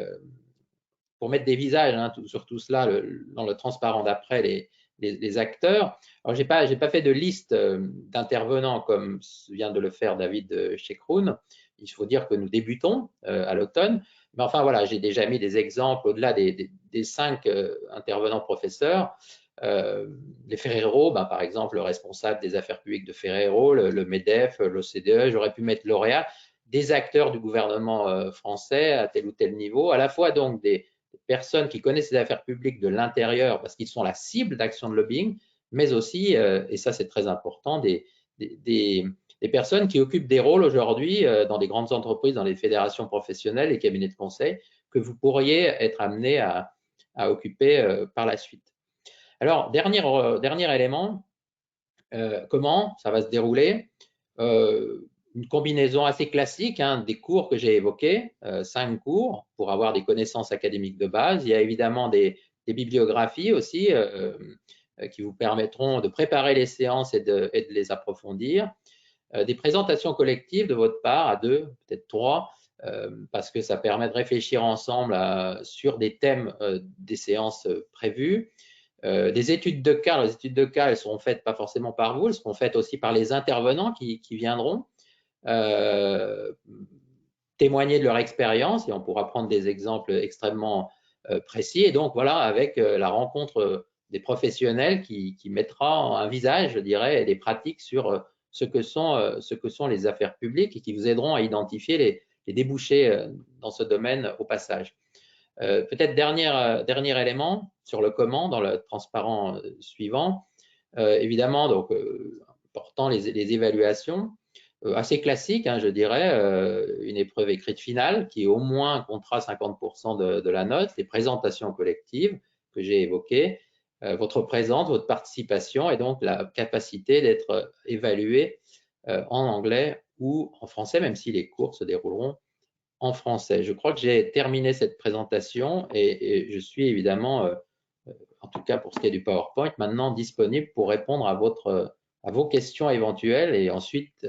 pour mettre des visages, hein, sur tout cela, dans le transparent d'après les acteurs. Alors, j'ai pas fait de liste d'intervenants comme vient de le faire David Chekroun. Il faut dire que nous débutons à l'automne. Mais enfin, voilà, j'ai déjà mis des exemples au-delà des 5 intervenants professeurs. Les Ferrero, par exemple, le responsable des affaires publiques de Ferrero, le MEDEF, l'OCDE, j'aurais pu mettre L'Oréal, des acteurs du gouvernement français à tel ou tel niveau, à la fois donc des personnes qui connaissent les affaires publiques de l'intérieur parce qu'ils sont la cible d'actions de lobbying, mais aussi, et ça c'est très important, des des personnes qui occupent des rôles aujourd'hui dans des grandes entreprises, dans les fédérations professionnelles, les cabinets de conseil, que vous pourriez être amené à occuper par la suite. Alors, dernier élément, comment ça va se dérouler? Une combinaison assez classique des cours que j'ai évoqués, 5 cours pour avoir des connaissances académiques de base. Il y a évidemment des bibliographies aussi qui vous permettront de préparer les séances et de les approfondir. Des présentations collectives de votre part à 2, peut-être 3, parce que ça permet de réfléchir ensemble sur des thèmes des séances prévues. Des études de cas, les études de cas, elles seront faites pas forcément par vous, elles seront faites aussi par les intervenants qui viendront témoigner de leur expérience et on pourra prendre des exemples extrêmement précis. Et donc, voilà, avec la rencontre des professionnels qui mettra un visage, je dirais, et des pratiques sur ce que sont les affaires publiques et qui vous aideront à identifier les débouchés dans ce domaine au passage. Peut-être dernier élément sur le comment dans le transparent suivant. Évidemment, donc, portant les évaluations, assez classique, je dirais, une épreuve écrite finale qui au moins comptera 50% de la note, les présentations collectives que j'ai évoquées, votre présence, votre participation et donc la capacité d'être évalué en anglais ou en français, même si les cours se dérouleront en français. Je crois que j'ai terminé cette présentation et je suis évidemment, en tout cas pour ce qui est du PowerPoint, maintenant disponible pour répondre à vos questions éventuelles et ensuite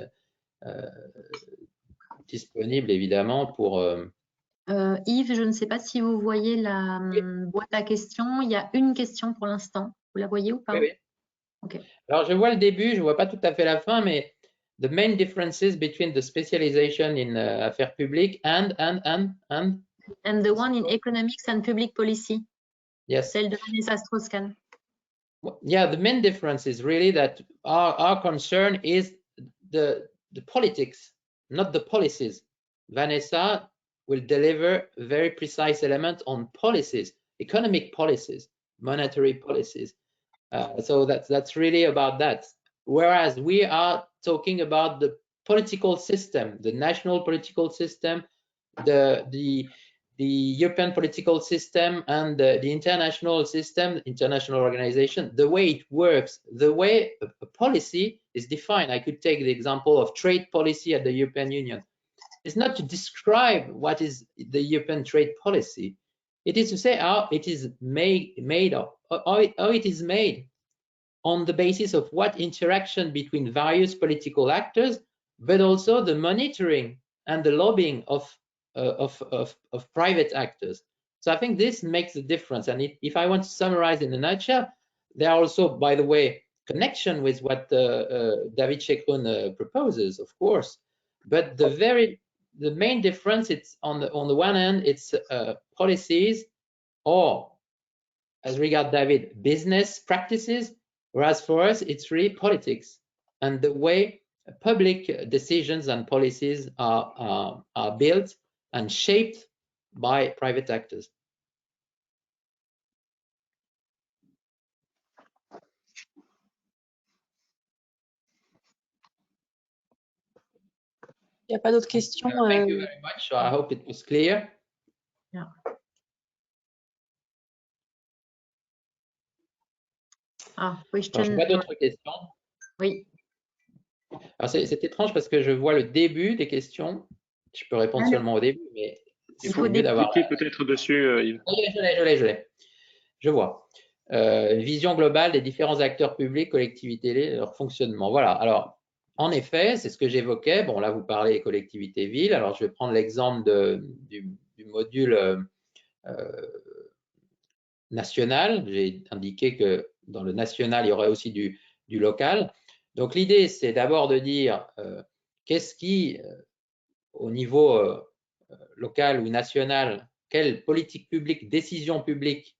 disponible évidemment pour… Yves, je ne sais pas si vous voyez la boîte à questions. Il y a une question pour l'instant. Vous la voyez ou pas? Oui. Okay. Alors, je vois le début, je ne vois pas tout à fait la fin, mais the main differences between the specialization in affaires publiques and the one in economics and public policy. Yes. Celle de Vanessa Strauss-Kahn. Yeah, the main difference is really that our concern is the politics, not the policies. Vanessa will deliver a very precise element on policies, economic policies, monetary policies. So that's really about that. Whereas we are talking about the political system, the national political system, the European political system and the international system, international organization, the way it works, the way a policy is defined. I could take the example of trade policy at the European Union. It's not to describe what is the European trade policy. It is to say how it is made of, how it is made on the basis of what interaction between various political actors, but also the monitoring and the lobbying of private actors. So I think this makes a difference. And if I want to summarize in a nutshell, there are also, by the way, connection with what David Chekroun proposes, of course. But the main difference, it's on the one hand, it's policies or, as regard David, business practices, whereas for us, it's really politics and the way public decisions and policies are built and shaped by private actors. Il n'y a pas d'autres questions. Thank you very much. So I hope it was clear. Yeah. Question. Je vois d'autres questions. Oui. Alors c'est étrange parce que je vois le début des questions. Je peux répondre seulement au début, mais il faut mieux d'avoir. cliquer peut-être dessus, Yves. Je l'ai. Je vois. Vision globale des différents acteurs publics, collectivités, leur fonctionnement. Voilà. Alors, en effet, c'est ce que j'évoquais. Bon, là, vous parlez des collectivités villes. Alors, je vais prendre l'exemple du module national. J'ai indiqué que dans le national, il y aurait aussi du local. Donc, l'idée, c'est d'abord de dire qu'est-ce qui, au niveau local ou national, quelles politiques publiques, décisions publiques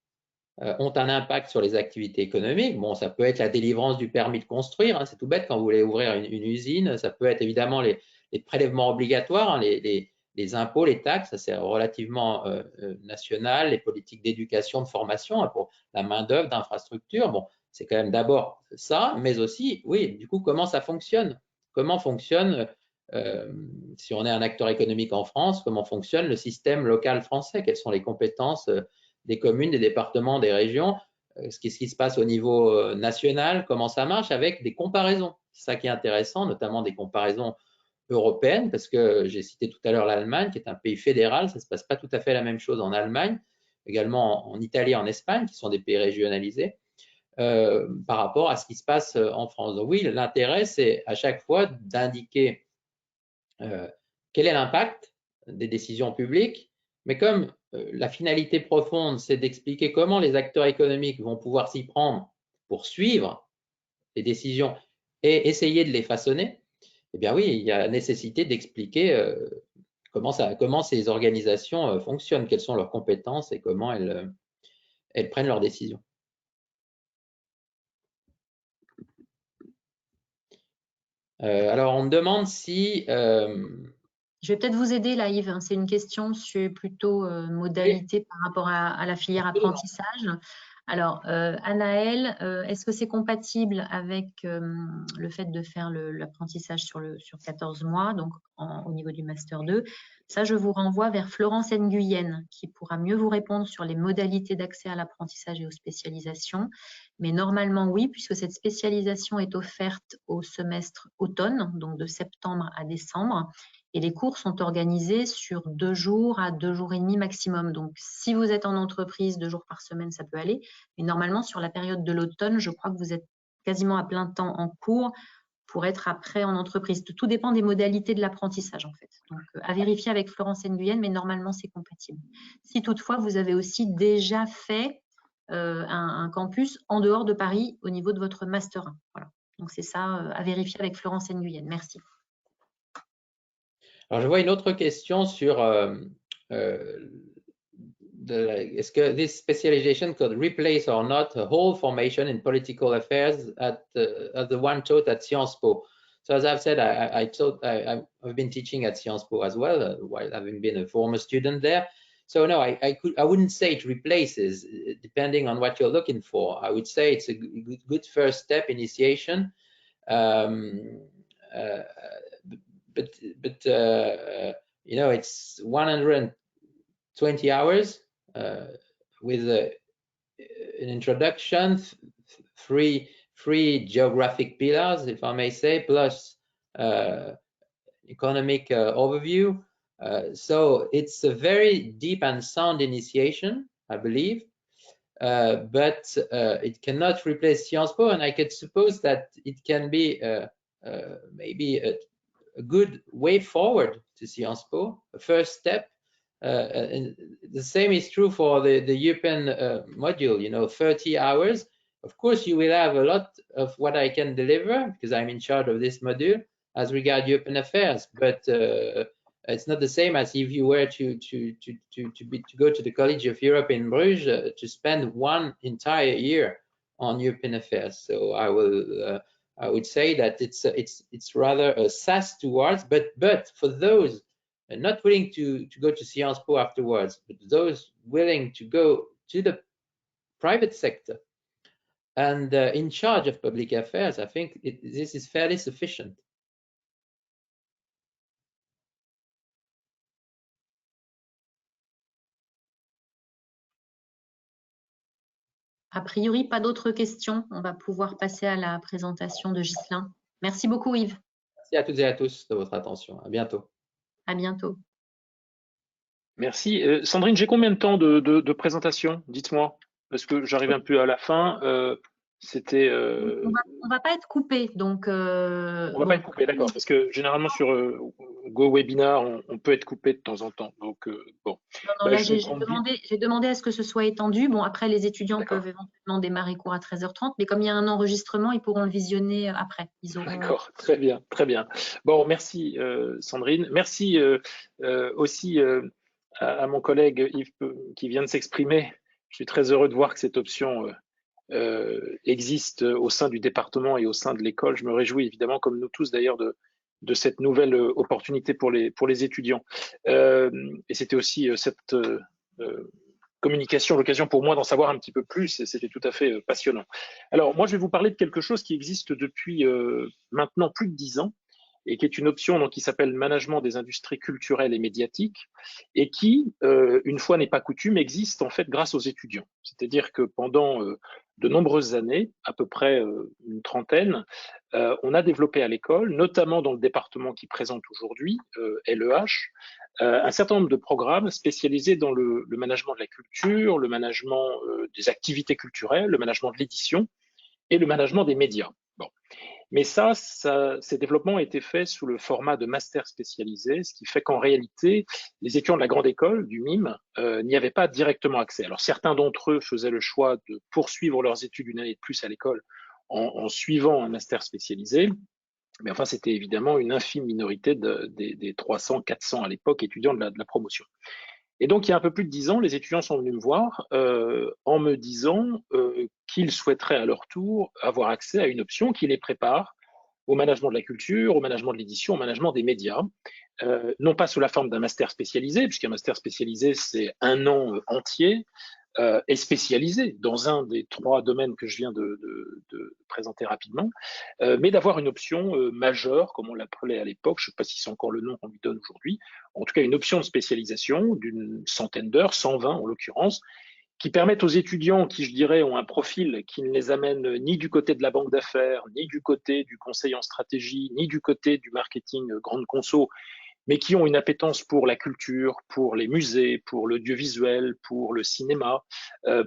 ont un impact sur les activités économiques. Bon, ça peut être la délivrance du permis de construire, c'est tout bête quand vous voulez ouvrir une usine. Ça peut être évidemment les prélèvements obligatoires, les impôts, les taxes, ça c'est relativement national, les politiques d'éducation, de formation pour la main-d'œuvre, d'infrastructure. Bon, c'est quand même d'abord ça, mais aussi, oui, du coup, comment ça fonctionne comment fonctionne, si on est un acteur économique en France, comment fonctionne le système local français, quelles sont les compétences des communes, des départements, des régions, ce qui se passe au niveau national, comment ça marche, avec des comparaisons. C'est ça qui est intéressant, notamment des comparaisons européennes, parce que j'ai cité tout à l'heure l'Allemagne, qui est un pays fédéral, ça ne se passe pas tout à fait la même chose en Allemagne, également en Italie, en Espagne, qui sont des pays régionalisés, par rapport à ce qui se passe en France. Donc oui, l'intérêt, c'est à chaque fois d'indiquer quel est l'impact des décisions publiques, mais comme la finalité profonde, c'est d'expliquer comment les acteurs économiques vont pouvoir s'y prendre pour suivre les décisions et essayer de les façonner, eh bien oui, il y a nécessité d'expliquer comment ces organisations fonctionnent, quelles sont leurs compétences et comment elles prennent leurs décisions. Alors, on me demande si… Je vais peut-être vous aider là, Yves. C'est une question sur plutôt modalité par rapport à la filière apprentissage. Alors, Anaël, est-ce que c'est compatible avec le fait de faire l'apprentissage sur 14 mois, donc au niveau du Master 2? Ça, je vous renvoie vers Florence Nguyen, qui pourra mieux vous répondre sur les modalités d'accès à l'apprentissage et aux spécialisations. Mais normalement, oui, puisque cette spécialisation est offerte au semestre automne, donc de septembre à décembre. Et les cours sont organisés sur 2 jours à 2 jours et demi maximum. Donc, si vous êtes en entreprise 2 jours par semaine, ça peut aller. Mais normalement, sur la période de l'automne, je crois que vous êtes quasiment à plein temps en cours pour être après en entreprise. Tout dépend des modalités de l'apprentissage, en fait. Donc, à vérifier avec Florence Nguyen, mais normalement, c'est compatible. Si toutefois, vous avez aussi déjà fait un campus en dehors de Paris au niveau de votre Master 1. Voilà. Donc, c'est ça à vérifier avec Florence Nguyen. Merci. Alors, je vois une autre question sur est-ce que this specialization could replace or not a whole formation in political affairs at the one taught at Sciences Po? So as I've said, I've been teaching at Sciences Po as well, while having been a former student there. So no, I wouldn't say it replaces, depending on what you're looking for. I would say it's a good first step, initiation. But you know, it's 120 hours with an introduction, three geographic pillars, if I may say, plus economic overview. So it's a very deep and sound initiation, I believe, but it cannot replace Sciences Po, and I could suppose that it can be maybe a good way forward to Sciences Po, a first step. And the same is true for the European module, you know, 30 hours. Of course, you will have a lot of what I can deliver because I'm in charge of this module as regard European affairs, but it's not the same as if you were to go to the College of Europe in Bruges to spend one entire year on European affairs. So I would say that it's rather a SAS towards, but for those not willing to go to Sciences Po afterwards, but those willing to go to the private sector and in charge of public affairs, I think this is fairly sufficient. A priori, pas d'autres questions. On va pouvoir passer à la présentation de Ghislain. Merci beaucoup, Yves. Merci à toutes et à tous de votre attention. À bientôt. À bientôt. Merci. Sandrine, j'ai combien de temps de présentation? Dites-moi, parce que j'arrive un peu à la fin. C'était. On va pas être coupé, donc. On va pas être coupé, d'accord, parce que généralement sur GoWebinar, on peut être coupé de temps en temps. Donc bon. Non, là, j'ai demandé à ce que ce soit étendu. Bon, après, les étudiants peuvent éventuellement démarrer cours à 13h30, mais comme il y a un enregistrement, ils pourront le visionner après. D'accord, très bien, très bien. Bon, merci Sandrine. Merci aussi à mon collègue Yves qui vient de s'exprimer. Je suis très heureux de voir que cette option existe au sein du département et au sein de l'école. Je me réjouis évidemment, comme nous tous d'ailleurs, de cette nouvelle opportunité pour les étudiants. Et c'était aussi cette communication, l'occasion pour moi d'en savoir un petit peu plus, et c'était tout à fait passionnant. Alors moi, je vais vous parler de quelque chose qui existe depuis maintenant plus de 10 ans, et qui est une option donc, qui s'appelle Management des industries culturelles et médiatiques, et qui, une fois n'est pas coutume, existe en fait grâce aux étudiants. C'est-à-dire que pendant de nombreuses années, à peu près une trentaine, on a développé à l'école, notamment dans le département qui présente aujourd'hui, LEH, un certain nombre de programmes spécialisés dans le management de la culture, le management des activités culturelles, le management de l'édition et le management des médias. Bon. Mais ces développements ont été faits sous le format de master spécialisé, ce qui fait qu'en réalité, les étudiants de la grande école, du MIM, n'y avaient pas directement accès. Alors certains d'entre eux faisaient le choix de poursuivre leurs études une année de plus à l'école en suivant un master spécialisé, mais enfin c'était évidemment une infime minorité des 300, 400 à l'époque étudiants de la promotion. Et donc, il y a un peu plus de 10 ans, les étudiants sont venus me voir en me disant qu'ils souhaiteraient à leur tour avoir accès à une option qui les prépare au management de la culture, au management de l'édition, au management des médias, non pas sous la forme d'un master spécialisé, puisqu'un master spécialisé, c'est un an entier, est spécialisé dans un des 3 domaines que je viens de présenter rapidement, mais d'avoir une option majeure, comme on l'appelait à l'époque, je ne sais pas si c'est encore le nom qu'on lui donne aujourd'hui, en tout cas une option de spécialisation d'une centaine d'heures, 120 en l'occurrence, qui permettent aux étudiants qui, je dirais, ont un profil qui ne les amène ni du côté de la banque d'affaires, ni du côté du conseil en stratégie, ni du côté du marketing grande conso, mais qui ont une appétence pour la culture, pour les musées, pour l'audiovisuel, pour le cinéma,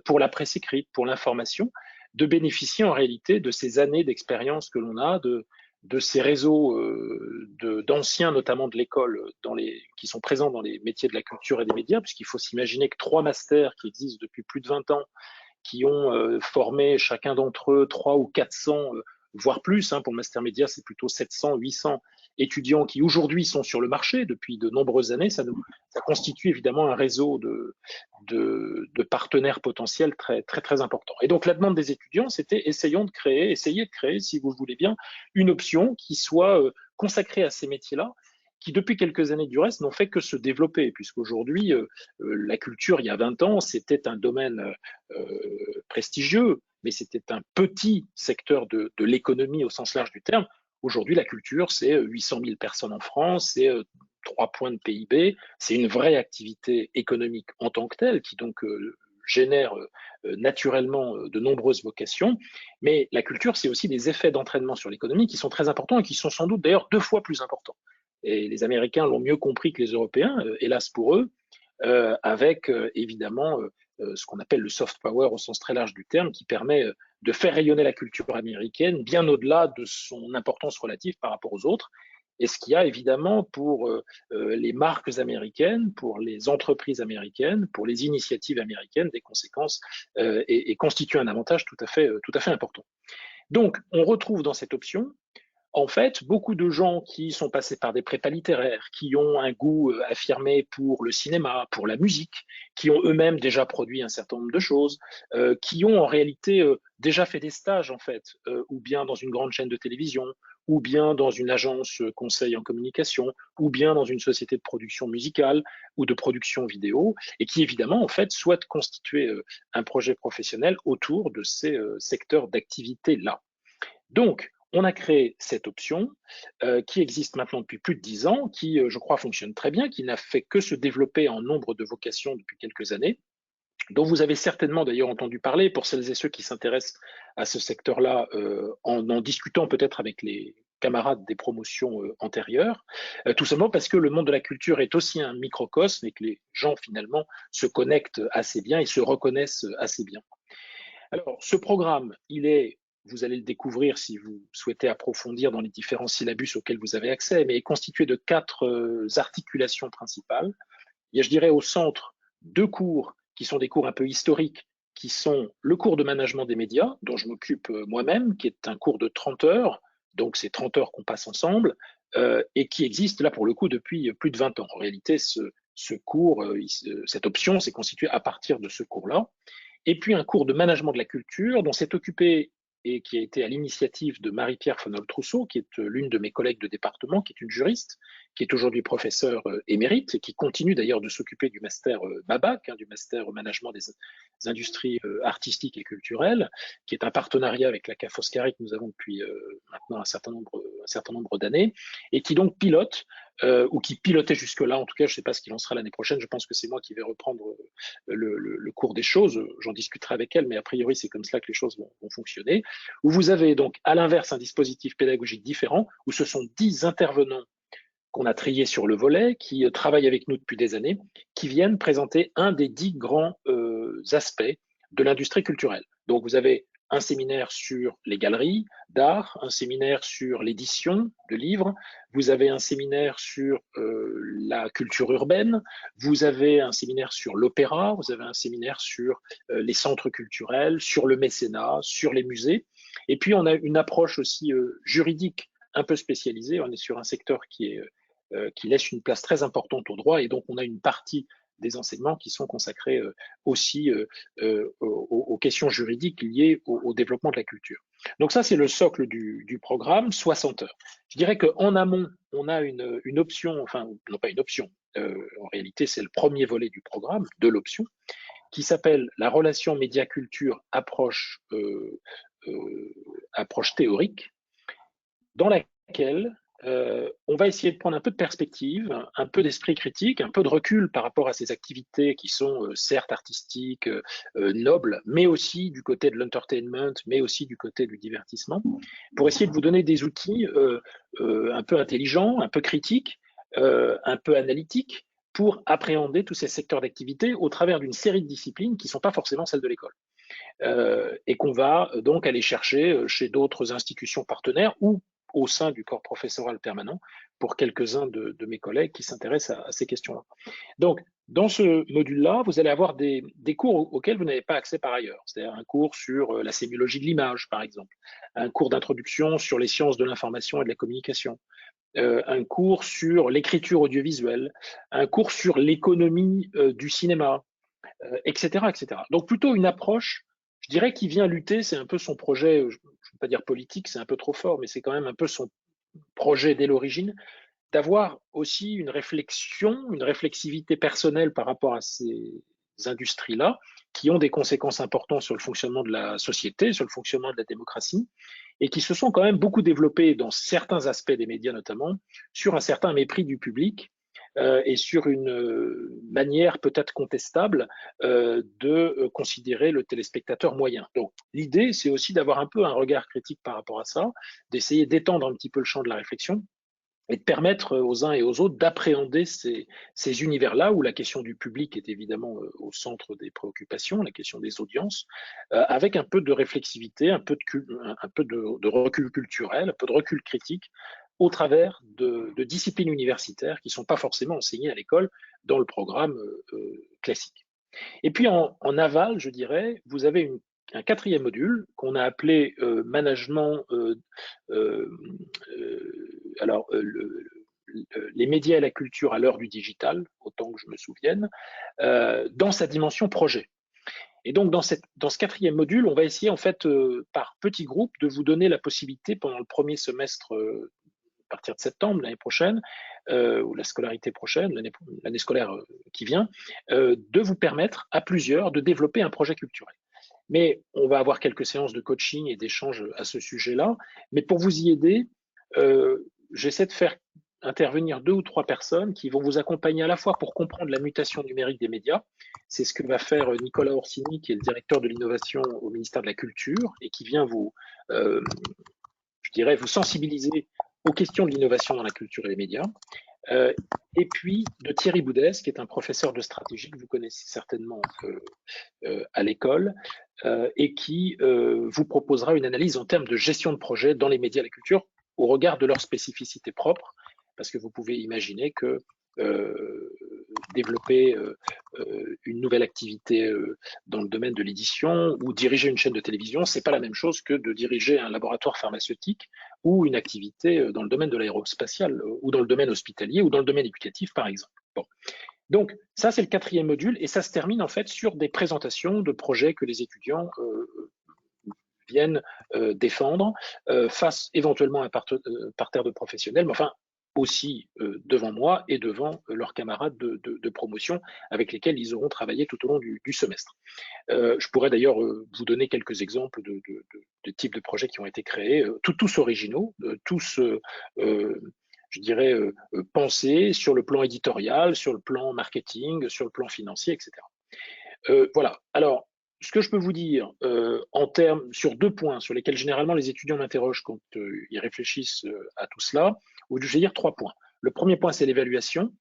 pour la presse écrite, pour l'information, de bénéficier en réalité de ces années d'expérience que l'on a, de ces réseaux d'anciens, notamment de l'école, qui sont présents dans les métiers de la culture et des médias, puisqu'il faut s'imaginer que 3 masters qui existent depuis plus de 20 ans, qui ont formé chacun d'entre eux 300 ou 400, voire plus, hein, pour le master média, c'est plutôt 700, 800 étudiants qui aujourd'hui sont sur le marché depuis de nombreuses années. Ça constitue évidemment un réseau de partenaires potentiels très, très, très important. Et donc la demande des étudiants, c'était essayer de créer, si vous voulez bien, une option qui soit consacrée à ces métiers-là, qui depuis quelques années du reste n'ont fait que se développer, puisqu'aujourd'hui, la culture, il y a 20 ans, c'était un domaine prestigieux, mais c'était un petit secteur de l'économie au sens large du terme. Aujourd'hui, la culture, c'est 800 000 personnes en France, c'est 3 points de PIB, c'est une vraie activité économique en tant que telle, qui donc génère naturellement de nombreuses vocations. Mais la culture, c'est aussi des effets d'entraînement sur l'économie qui sont très importants et qui sont sans doute d'ailleurs 2 fois plus importants. Et les Américains l'ont mieux compris que les Européens, hélas pour eux, avec évidemment ce qu'on appelle le soft power au sens très large du terme, qui permet de faire rayonner la culture américaine bien au-delà de son importance relative par rapport aux autres. Et ce qui a évidemment pour les marques américaines, pour les entreprises américaines, pour les initiatives américaines, des conséquences et constitue un avantage tout à fait important. Donc, on retrouve dans cette option en fait, beaucoup de gens qui sont passés par des prépas littéraires, qui ont un goût affirmé pour le cinéma, pour la musique, qui ont eux-mêmes déjà produit un certain nombre de choses, qui ont en réalité déjà fait des stages, en fait, ou bien dans une grande chaîne de télévision, ou bien dans une agence conseil en communication, ou bien dans une société de production musicale ou de production vidéo, et qui évidemment, en fait, souhaitent constituer un projet professionnel autour de ces secteurs d'activité-là. Donc, on a créé cette option qui existe maintenant depuis plus de 10 ans, qui, je crois, fonctionne très bien, qui n'a fait que se développer en nombre de vocations depuis quelques années, dont vous avez certainement d'ailleurs entendu parler pour celles et ceux qui s'intéressent à ce secteur-là en discutant peut-être avec les camarades des promotions antérieures, tout simplement parce que le monde de la culture est aussi un microcosme et que les gens finalement se connectent assez bien et se reconnaissent assez bien. Alors, ce programme, vous allez le découvrir si vous souhaitez approfondir dans les différents syllabus auxquels vous avez accès, mais est constitué de 4 articulations principales. Il y a, je dirais, au centre 2 cours qui sont des cours un peu historiques, qui sont le cours de management des médias, dont je m'occupe moi-même, qui est un cours de 30 heures, donc c'est 30 heures qu'on passe ensemble, et qui existe là pour le coup depuis plus de 20 ans. En réalité, ce cours, cette option s'est constituée à partir de ce cours-là. Et puis un cours de management de la culture dont s'est occupé et qui a été à l'initiative de Marie-Pierre Fonol-Trousseau, qui est l'une de mes collègues de département, qui est une juriste, qui est aujourd'hui professeure émérite et qui continue d'ailleurs de s'occuper du master MABAC, du master management des industries artistiques et culturelles, qui est un partenariat avec la CAF Foscari que nous avons depuis maintenant un certain nombre d'années, et qui donc pilote, ou qui pilotait jusque-là, en tout cas, je ne sais pas ce qu'il en sera l'année prochaine, je pense que c'est moi qui vais reprendre le cours des choses, j'en discuterai avec elle, mais a priori c'est comme cela que les choses vont fonctionner, où vous avez donc à l'inverse un dispositif pédagogique différent, où ce sont 10 intervenants qu'on a triés sur le volet, qui travaillent avec nous depuis des années, qui viennent présenter un des 10 grands aspects de l'industrie culturelle. Donc vous avez un séminaire sur les galeries d'art, un séminaire sur l'édition de livres, vous avez un séminaire sur la culture urbaine, vous avez un séminaire sur l'opéra, vous avez un séminaire sur les centres culturels, sur le mécénat, sur les musées. Et puis on a une approche aussi juridique un peu spécialisée, on est sur un secteur qui laisse une place très importante au droit, et donc on a une partie des enseignements qui sont consacrés aussi aux questions juridiques liées au développement de la culture. Donc ça, c'est le socle du programme, 60 heures. Je dirais qu'en amont, on a une option, enfin, non pas une option, en réalité, c'est le premier volet du programme, de l'option, qui s'appelle la relation média-culture approche théorique, dans laquelle on va essayer de prendre un peu de perspective, un peu d'esprit critique, un peu de recul par rapport à ces activités qui sont certes artistiques, nobles, mais aussi du côté de l'entertainment, mais aussi du côté du divertissement, pour essayer de vous donner des outils un peu intelligents, un peu critiques, un peu analytiques, pour appréhender tous ces secteurs d'activité au travers d'une série de disciplines qui ne sont pas forcément celles de l'école. Et qu'on va donc aller chercher chez d'autres institutions partenaires ou au sein du corps professoral permanent pour quelques-uns de mes collègues qui s'intéressent à ces questions-là. Donc, dans ce module-là, vous allez avoir des cours auxquels vous n'avez pas accès par ailleurs. C'est-à-dire un cours sur la sémiologie de l'image, par exemple, un cours d'introduction sur les sciences de l'information et de la communication, un cours sur l'écriture audiovisuelle, un cours sur l'économie du cinéma, etc., etc. Donc, plutôt une approche, je dirais, qui vient lutter, c'est un peu son projet, je ne veux pas dire politique, c'est un peu trop fort, mais c'est quand même un peu son projet dès l'origine, d'avoir aussi une réflexion, une réflexivité personnelle par rapport à ces industries-là, qui ont des conséquences importantes sur le fonctionnement de la société, sur le fonctionnement de la démocratie, et qui se sont quand même beaucoup développées dans certains aspects des médias notamment, sur un certain mépris du public, et sur une manière peut-être contestable de considérer le téléspectateur moyen. Donc l'idée, c'est aussi d'avoir un peu un regard critique par rapport à ça, d'essayer d'étendre un petit peu le champ de la réflexion et de permettre aux uns et aux autres d'appréhender ces univers-là où la question du public est évidemment au centre des préoccupations, la question des audiences, avec un peu de réflexivité, un peu de recul culturel, un peu de recul critique, au travers de disciplines universitaires qui ne sont pas forcément enseignées à l'école dans le programme classique. Et puis en aval, je dirais, vous avez un quatrième module qu'on a appelé management, les médias et la culture à l'heure du digital, autant que je me souvienne, dans sa dimension projet. Et donc, dans ce quatrième module, on va essayer, en fait, par petits groupes, de vous donner la possibilité, pendant le premier semestre, à partir de septembre l'année prochaine, ou la scolarité prochaine, l'année scolaire qui vient, de vous permettre à plusieurs de développer un projet culturel. Mais on va avoir quelques séances de coaching et d'échange à ce sujet-là. Mais pour vous y aider, j'essaie de faire intervenir 2 ou 3 personnes qui vont vous accompagner à la fois pour comprendre la mutation numérique des médias. C'est ce que va faire Nicolas Orsini, qui est le directeur de l'innovation au ministère de la Culture et qui vient vous sensibiliser aux questions de l'innovation dans la culture et les médias. Et puis de Thierry Boudès, qui est un professeur de stratégie que vous connaissez certainement à l'école, et qui vous proposera une analyse en termes de gestion de projet dans les médias et la culture au regard de leurs spécificités propres, parce que vous pouvez imaginer que développer une nouvelle activité dans le domaine de l'édition ou diriger une chaîne de télévision, c'est pas la même chose que de diriger un laboratoire pharmaceutique ou une activité dans le domaine de l'aérospatial ou dans le domaine hospitalier ou dans le domaine éducatif, par exemple. Bon. Donc, ça, c'est le quatrième module et ça se termine en fait sur des présentations de projets que les étudiants viennent défendre face éventuellement à un parterre de professionnels, mais enfin, aussi devant moi et devant leurs camarades de promotion avec lesquels ils auront travaillé tout au long du semestre. Je pourrais d'ailleurs vous donner quelques exemples de types de projets qui ont été créés, tous originaux, tous, je dirais, pensés sur le plan éditorial, sur le plan marketing, sur le plan financier, etc. Voilà. Alors, ce que je peux vous dire en termes sur 2 points sur lesquels généralement les étudiants m'interrogent quand ils réfléchissent à tout cela, ou je vais dire 3 points. Le premier point, c'est l'évaluation.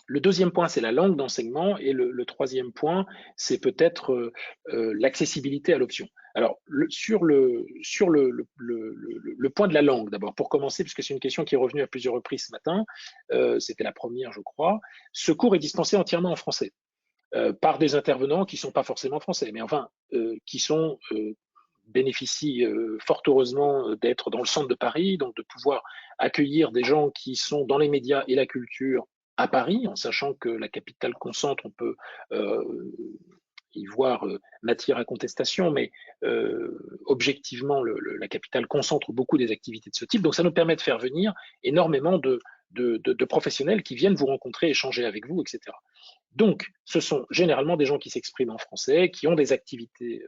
Le deuxième point, c'est la langue d'enseignement. Et le troisième point, c'est peut-être l'accessibilité à l'option. Alors, sur le point de la langue, d'abord, pour commencer, puisque c'est une question qui est revenue à plusieurs reprises ce matin, c'était la première, je crois, ce cours est dispensé entièrement en français. Par des intervenants qui ne sont pas forcément français, mais enfin, qui bénéficient fort heureusement d'être dans le centre de Paris, donc de pouvoir accueillir des gens qui sont dans les médias et la culture à Paris, en sachant que la capitale concentre, on peut y voir matière à contestation, mais objectivement, la capitale concentre beaucoup des activités de ce type, donc ça nous permet de faire venir énormément de professionnels qui viennent vous rencontrer, échanger avec vous, etc. Donc, ce sont généralement des gens qui s'expriment en français, qui ont des activités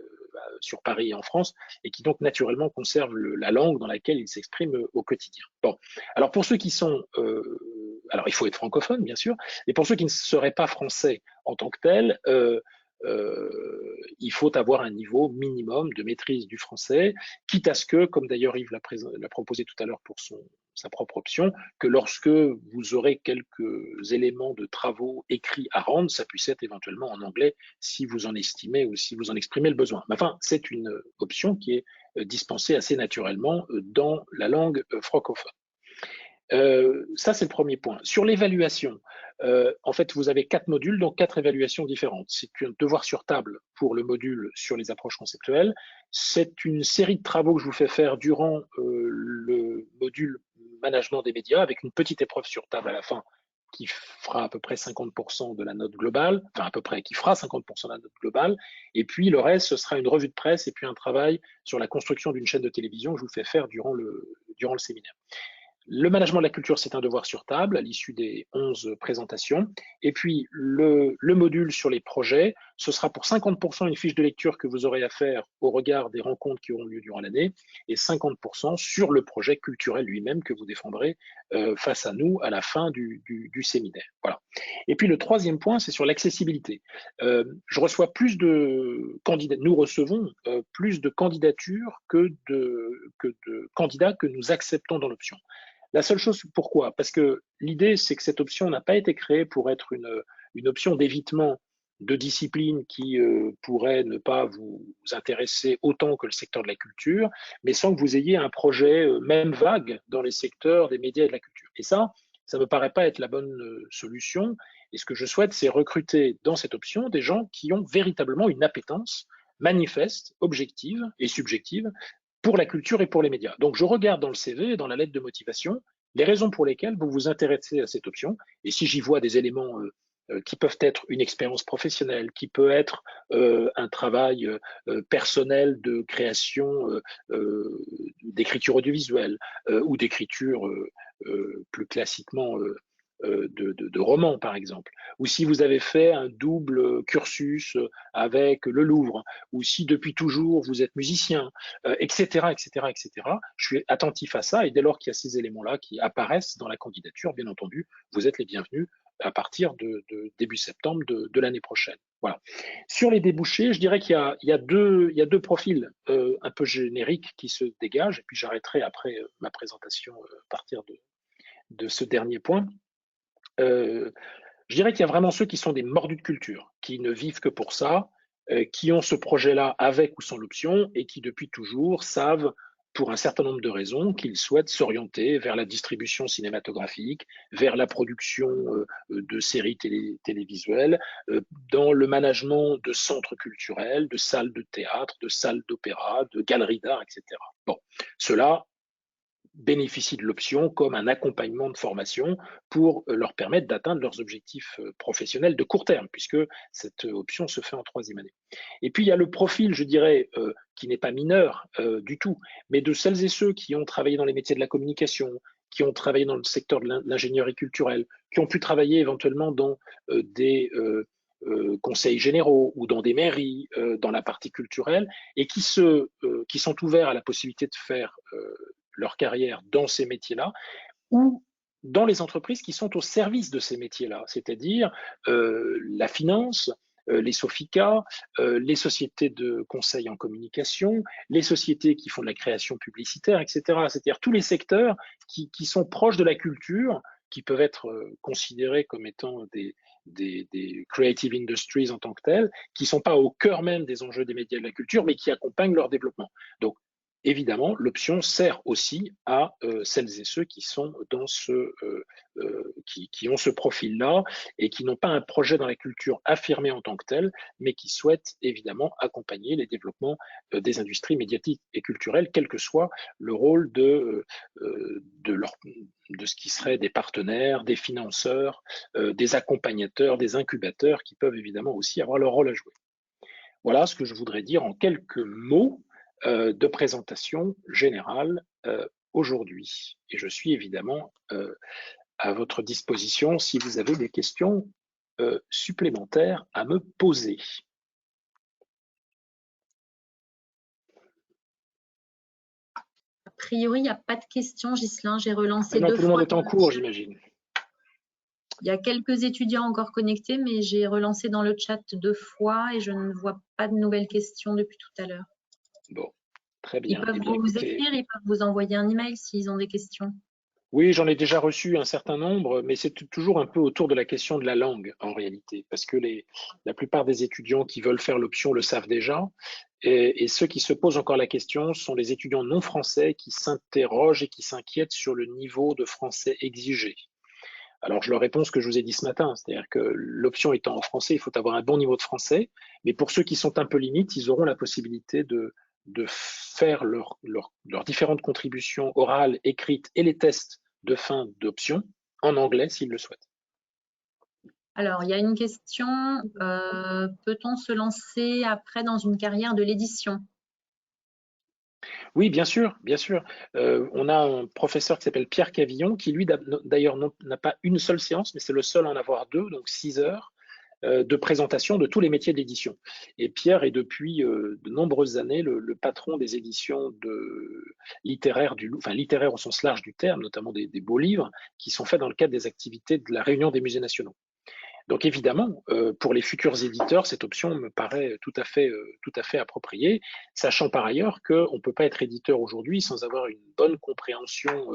sur Paris et en France, et qui donc naturellement conservent la langue dans laquelle ils s'expriment au quotidien. Bon, alors pour ceux qui sont, alors il faut être francophone bien sûr, et pour ceux qui ne seraient pas français en tant que tels, il faut avoir un niveau minimum de maîtrise du français, quitte à ce que, comme d'ailleurs Yves l'a proposé tout à l'heure pour sa propre option, que lorsque vous aurez quelques éléments de travaux écrits à rendre, ça puisse être éventuellement en anglais si vous en estimez ou si vous en exprimez le besoin. Mais enfin, c'est une option qui est dispensée assez naturellement dans la langue francophone. Ça, c'est le premier point. Sur l'évaluation, en fait, vous avez 4 modules, donc 4 évaluations différentes. C'est un devoir sur table pour le module sur les approches conceptuelles. C'est une série de travaux que je vous fais faire durant le module management des médias, avec une petite épreuve sur table à la fin qui fera à peu près 50% de la note globale, enfin à peu près, qui fera 50% de la note globale. Et puis le reste, ce sera une revue de presse et puis un travail sur la construction d'une chaîne de télévision que je vous fais faire durant le séminaire. Le management de la culture, c'est un devoir sur table à l'issue des 11 présentations. Et puis, le module sur les projets, ce sera pour 50% une fiche de lecture que vous aurez à faire au regard des rencontres qui auront lieu durant l'année et 50% sur le projet culturel lui-même que vous défendrez face à nous à la fin du séminaire. Voilà. Et puis, le troisième point, c'est sur l'accessibilité. Je reçois plus de candidats, nous recevons plus de candidatures que de candidats que nous acceptons dans l'option. La seule chose, pourquoi? Parce que l'idée, c'est que cette option n'a pas été créée pour être une option d'évitement de disciplines qui pourraient ne pas vous intéresser autant que le secteur de la culture, mais sans que vous ayez un projet même vague dans les secteurs des médias et de la culture. Et ça ne me paraît pas être la bonne solution. Et ce que je souhaite, c'est recruter dans cette option des gens qui ont véritablement une appétence manifeste, objective et subjective pour la culture et pour les médias. Donc, je regarde dans le CV, dans la lettre de motivation, les raisons pour lesquelles vous vous intéressez à cette option. Et si j'y vois des éléments qui peuvent être une expérience professionnelle, qui peut être un travail personnel de création d'écriture audiovisuelle ou d'écriture plus classiquement de romans, par exemple, ou si vous avez fait un double cursus avec le Louvre, ou si depuis toujours vous êtes musicien, etc., etc., etc. Je suis attentif à ça et dès lors qu'il y a ces éléments-là qui apparaissent dans la candidature, bien entendu, vous êtes les bienvenus à partir de début septembre de l'année prochaine. Voilà. Sur les débouchés, je dirais qu'il y a deux profils un peu génériques qui se dégagent, et puis j'arrêterai après ma présentation à partir de ce dernier point. Je dirais qu'il y a vraiment ceux qui sont des mordus de culture, qui ne vivent que pour ça, qui ont ce projet-là avec ou sans l'option et qui depuis toujours savent, pour un certain nombre de raisons, qu'ils souhaitent s'orienter vers la distribution cinématographique, vers la production de séries télévisuelles, dans le management de centres culturels, de salles de théâtre, de salles d'opéra, de galeries d'art, etc. Bon, ceux-là bénéficient de l'option comme un accompagnement de formation pour leur permettre d'atteindre leurs objectifs professionnels de court terme, puisque cette option se fait en 3e année. Et puis, il y a le profil, je dirais, qui n'est pas mineur du tout, mais de celles et ceux qui ont travaillé dans les métiers de la communication, qui ont travaillé dans le secteur de l'ingénierie culturelle, qui ont pu travailler éventuellement dans des conseils généraux ou dans des mairies, dans la partie culturelle, et qui sont ouverts à la possibilité de faire leur carrière dans ces métiers-là, ou dans les entreprises qui sont au service de ces métiers-là, c'est-à-dire la finance, les Sofica, les sociétés de conseil en communication, les sociétés qui font de la création publicitaire, etc. C'est-à-dire tous les secteurs qui sont proches de la culture, qui peuvent être considérés comme étant des creative industries en tant que telles, qui ne sont pas au cœur même des enjeux des médias et de la culture, mais qui accompagnent leur développement. Donc, évidemment, l'option sert aussi à celles et ceux qui sont dans qui ont ce profil-là et qui n'ont pas un projet dans la culture affirmé en tant que tel, mais qui souhaitent évidemment accompagner les développements des industries médiatiques et culturelles, quel que soit le rôle de ce qui serait des partenaires, des financeurs, des accompagnateurs, des incubateurs qui peuvent évidemment aussi avoir leur rôle à jouer. Voilà ce que je voudrais dire en quelques mots de présentation générale aujourd'hui. Et je suis évidemment à votre disposition si vous avez des questions supplémentaires à me poser. A priori, il n'y a pas de questions, Ghislain. J'ai relancé Non, 2 tout le monde fois. est en cours, j'imagine. Il y a quelques étudiants encore connectés, mais j'ai relancé dans le chat 2 fois et je ne vois pas de nouvelles questions depuis tout à l'heure. Bon, très bien. Ils peuvent vous écrire, ils peuvent vous envoyer un email s'ils ont des questions. Oui, j'en ai déjà reçu un certain nombre, mais c'est toujours un peu autour de la question de la langue en réalité, parce que la plupart des étudiants qui veulent faire l'option le savent déjà, et ceux qui se posent encore la question sont les étudiants non français qui s'interrogent et qui s'inquiètent sur le niveau de français exigé. Alors, je leur réponds ce que je vous ai dit ce matin, c'est-à-dire que l'option étant en français, il faut avoir un bon niveau de français, mais pour ceux qui sont un peu limites, ils auront la possibilité de faire leurs différentes contributions orales, écrites et les tests de fin d'option en anglais s'ils le souhaitent. Alors, il y a une question, peut-on se lancer après dans une carrière de l'édition? Oui, bien sûr, bien sûr. On a un professeur qui s'appelle Pierre Cavillon, qui lui d'ailleurs n'a pas une seule séance, mais c'est le seul à en avoir 2, donc 6 heures de présentation de tous les métiers de l'édition. Et Pierre est depuis de nombreuses années le patron des éditions littéraires littéraires au sens large du terme, notamment des beaux livres, qui sont faits dans le cadre des activités de la Réunion des musées nationaux. Donc évidemment, pour les futurs éditeurs, cette option me paraît tout à fait appropriée, sachant par ailleurs qu'on ne peut pas être éditeur aujourd'hui sans avoir une bonne compréhension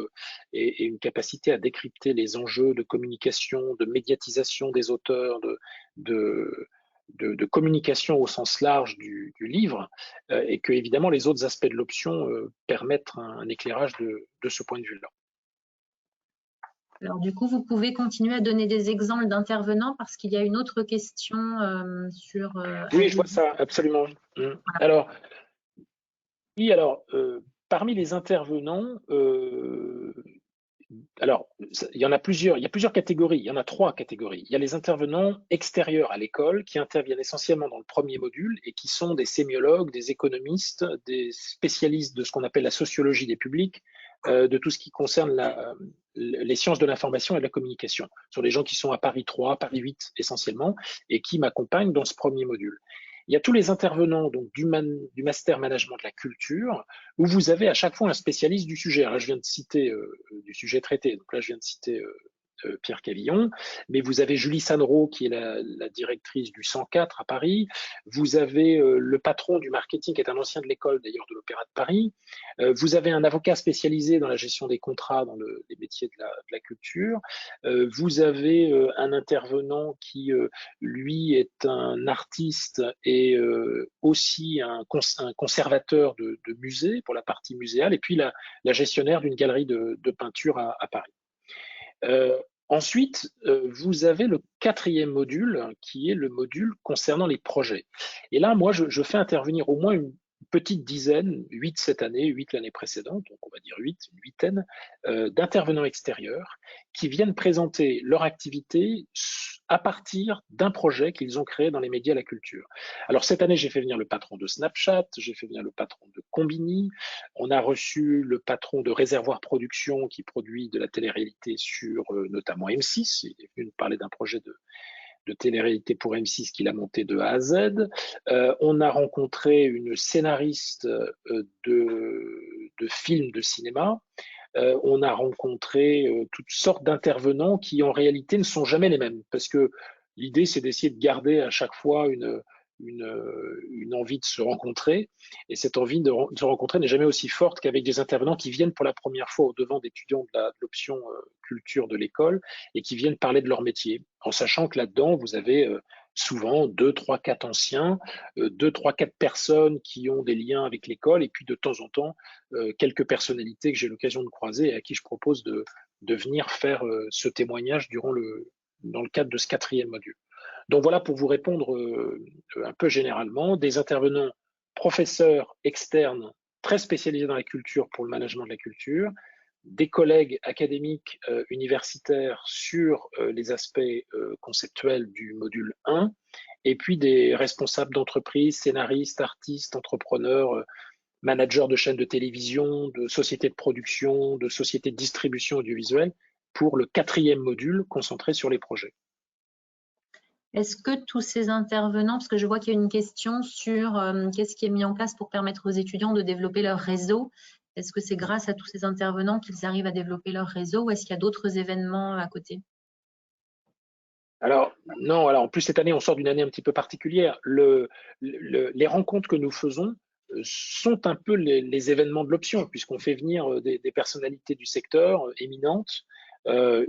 et une capacité à décrypter les enjeux de communication, de médiatisation des auteurs, de communication au sens large du livre, et que évidemment les autres aspects de l'option permettent un éclairage de ce point de vue-là. Alors, du coup, vous pouvez continuer à donner des exemples d'intervenants parce qu'il y a une autre question sur… oui, je vois ça, absolument. Voilà. Alors, oui, parmi les intervenants, alors, il y en a plusieurs, il y a plusieurs catégories, il y en a 3 catégories. Il y a les intervenants extérieurs à l'école qui interviennent essentiellement dans le premier module et qui sont des sémiologues, des économistes, des spécialistes de ce qu'on appelle la sociologie des publics, de tout ce qui concerne les sciences de l'information et de la communication. Ce sont des gens qui sont à Paris 3, Paris 8 essentiellement, et qui m'accompagnent dans ce premier module. Il y a tous les intervenants donc, du master management de la culture, où vous avez à chaque fois un spécialiste du sujet. Alors là, je viens de citer du sujet traité, donc là, je viens de citer Pierre Cavillon, mais vous avez Julie Sannereau qui est la directrice du 104 à Paris, vous avez le patron du marketing qui est un ancien de l'école d'ailleurs de l'Opéra de Paris, vous avez un avocat spécialisé dans la gestion des contrats dans les métiers de la culture, vous avez un intervenant qui lui est un artiste et aussi un conservateur de musée pour la partie muséale, et puis la gestionnaire d'une galerie de peinture à Paris. Ensuite, vous avez le 4e module qui est le module concernant les projets. Et là, moi, je fais intervenir au moins une petite dizaine, 8 cette année, 8 l'année précédente, donc on va dire 8, une huitaine, d'intervenants extérieurs qui viennent présenter leur activité à partir d'un projet qu'ils ont créé dans les médias et la culture. Alors cette année, j'ai fait venir le patron de Snapchat, j'ai fait venir le patron de Combini, on a reçu le patron de Réservoir Production qui produit de la télé-réalité sur notamment M6, il est venu nous parler d'un projet de télé-réalité pour M6 qu'il a monté de A à Z. On a rencontré une scénariste de films de cinéma. On a rencontré toutes sortes d'intervenants qui en réalité ne sont jamais les mêmes parce que l'idée c'est d'essayer de garder à chaque fois une envie de se rencontrer et cette envie de se rencontrer n'est jamais aussi forte qu'avec des intervenants qui viennent pour la première fois au devant d'étudiants de l'option culture de l'école et qui viennent parler de leur métier en sachant que là-dedans vous avez souvent 2, 3, 4 anciens, 2, 3, 4 personnes qui ont des liens avec l'école et puis de temps en temps quelques personnalités que j'ai l'occasion de croiser et à qui je propose de venir faire ce témoignage dans le cadre de ce 4e module. Donc voilà pour vous répondre un peu généralement, des intervenants professeurs externes très spécialisés dans la culture pour le management de la culture, des collègues académiques universitaires sur les aspects conceptuels du module 1, et puis des responsables d'entreprises, scénaristes, artistes, entrepreneurs, managers de chaînes de télévision, de sociétés de production, de sociétés de distribution audiovisuelle pour le 4e module concentré sur les projets. Est-ce que tous ces intervenants, parce que je vois qu'il y a une question sur qu'est-ce qui est mis en place pour permettre aux étudiants de développer leur réseau, est-ce que c'est grâce à tous ces intervenants qu'ils arrivent à développer leur réseau ou est-ce qu'il y a d'autres événements à côté? Alors, non, alors en plus cette année, on sort d'une année un petit peu particulière. Les rencontres que nous faisons sont un peu les événements de l'option, puisqu'on fait venir des personnalités du secteur éminentes,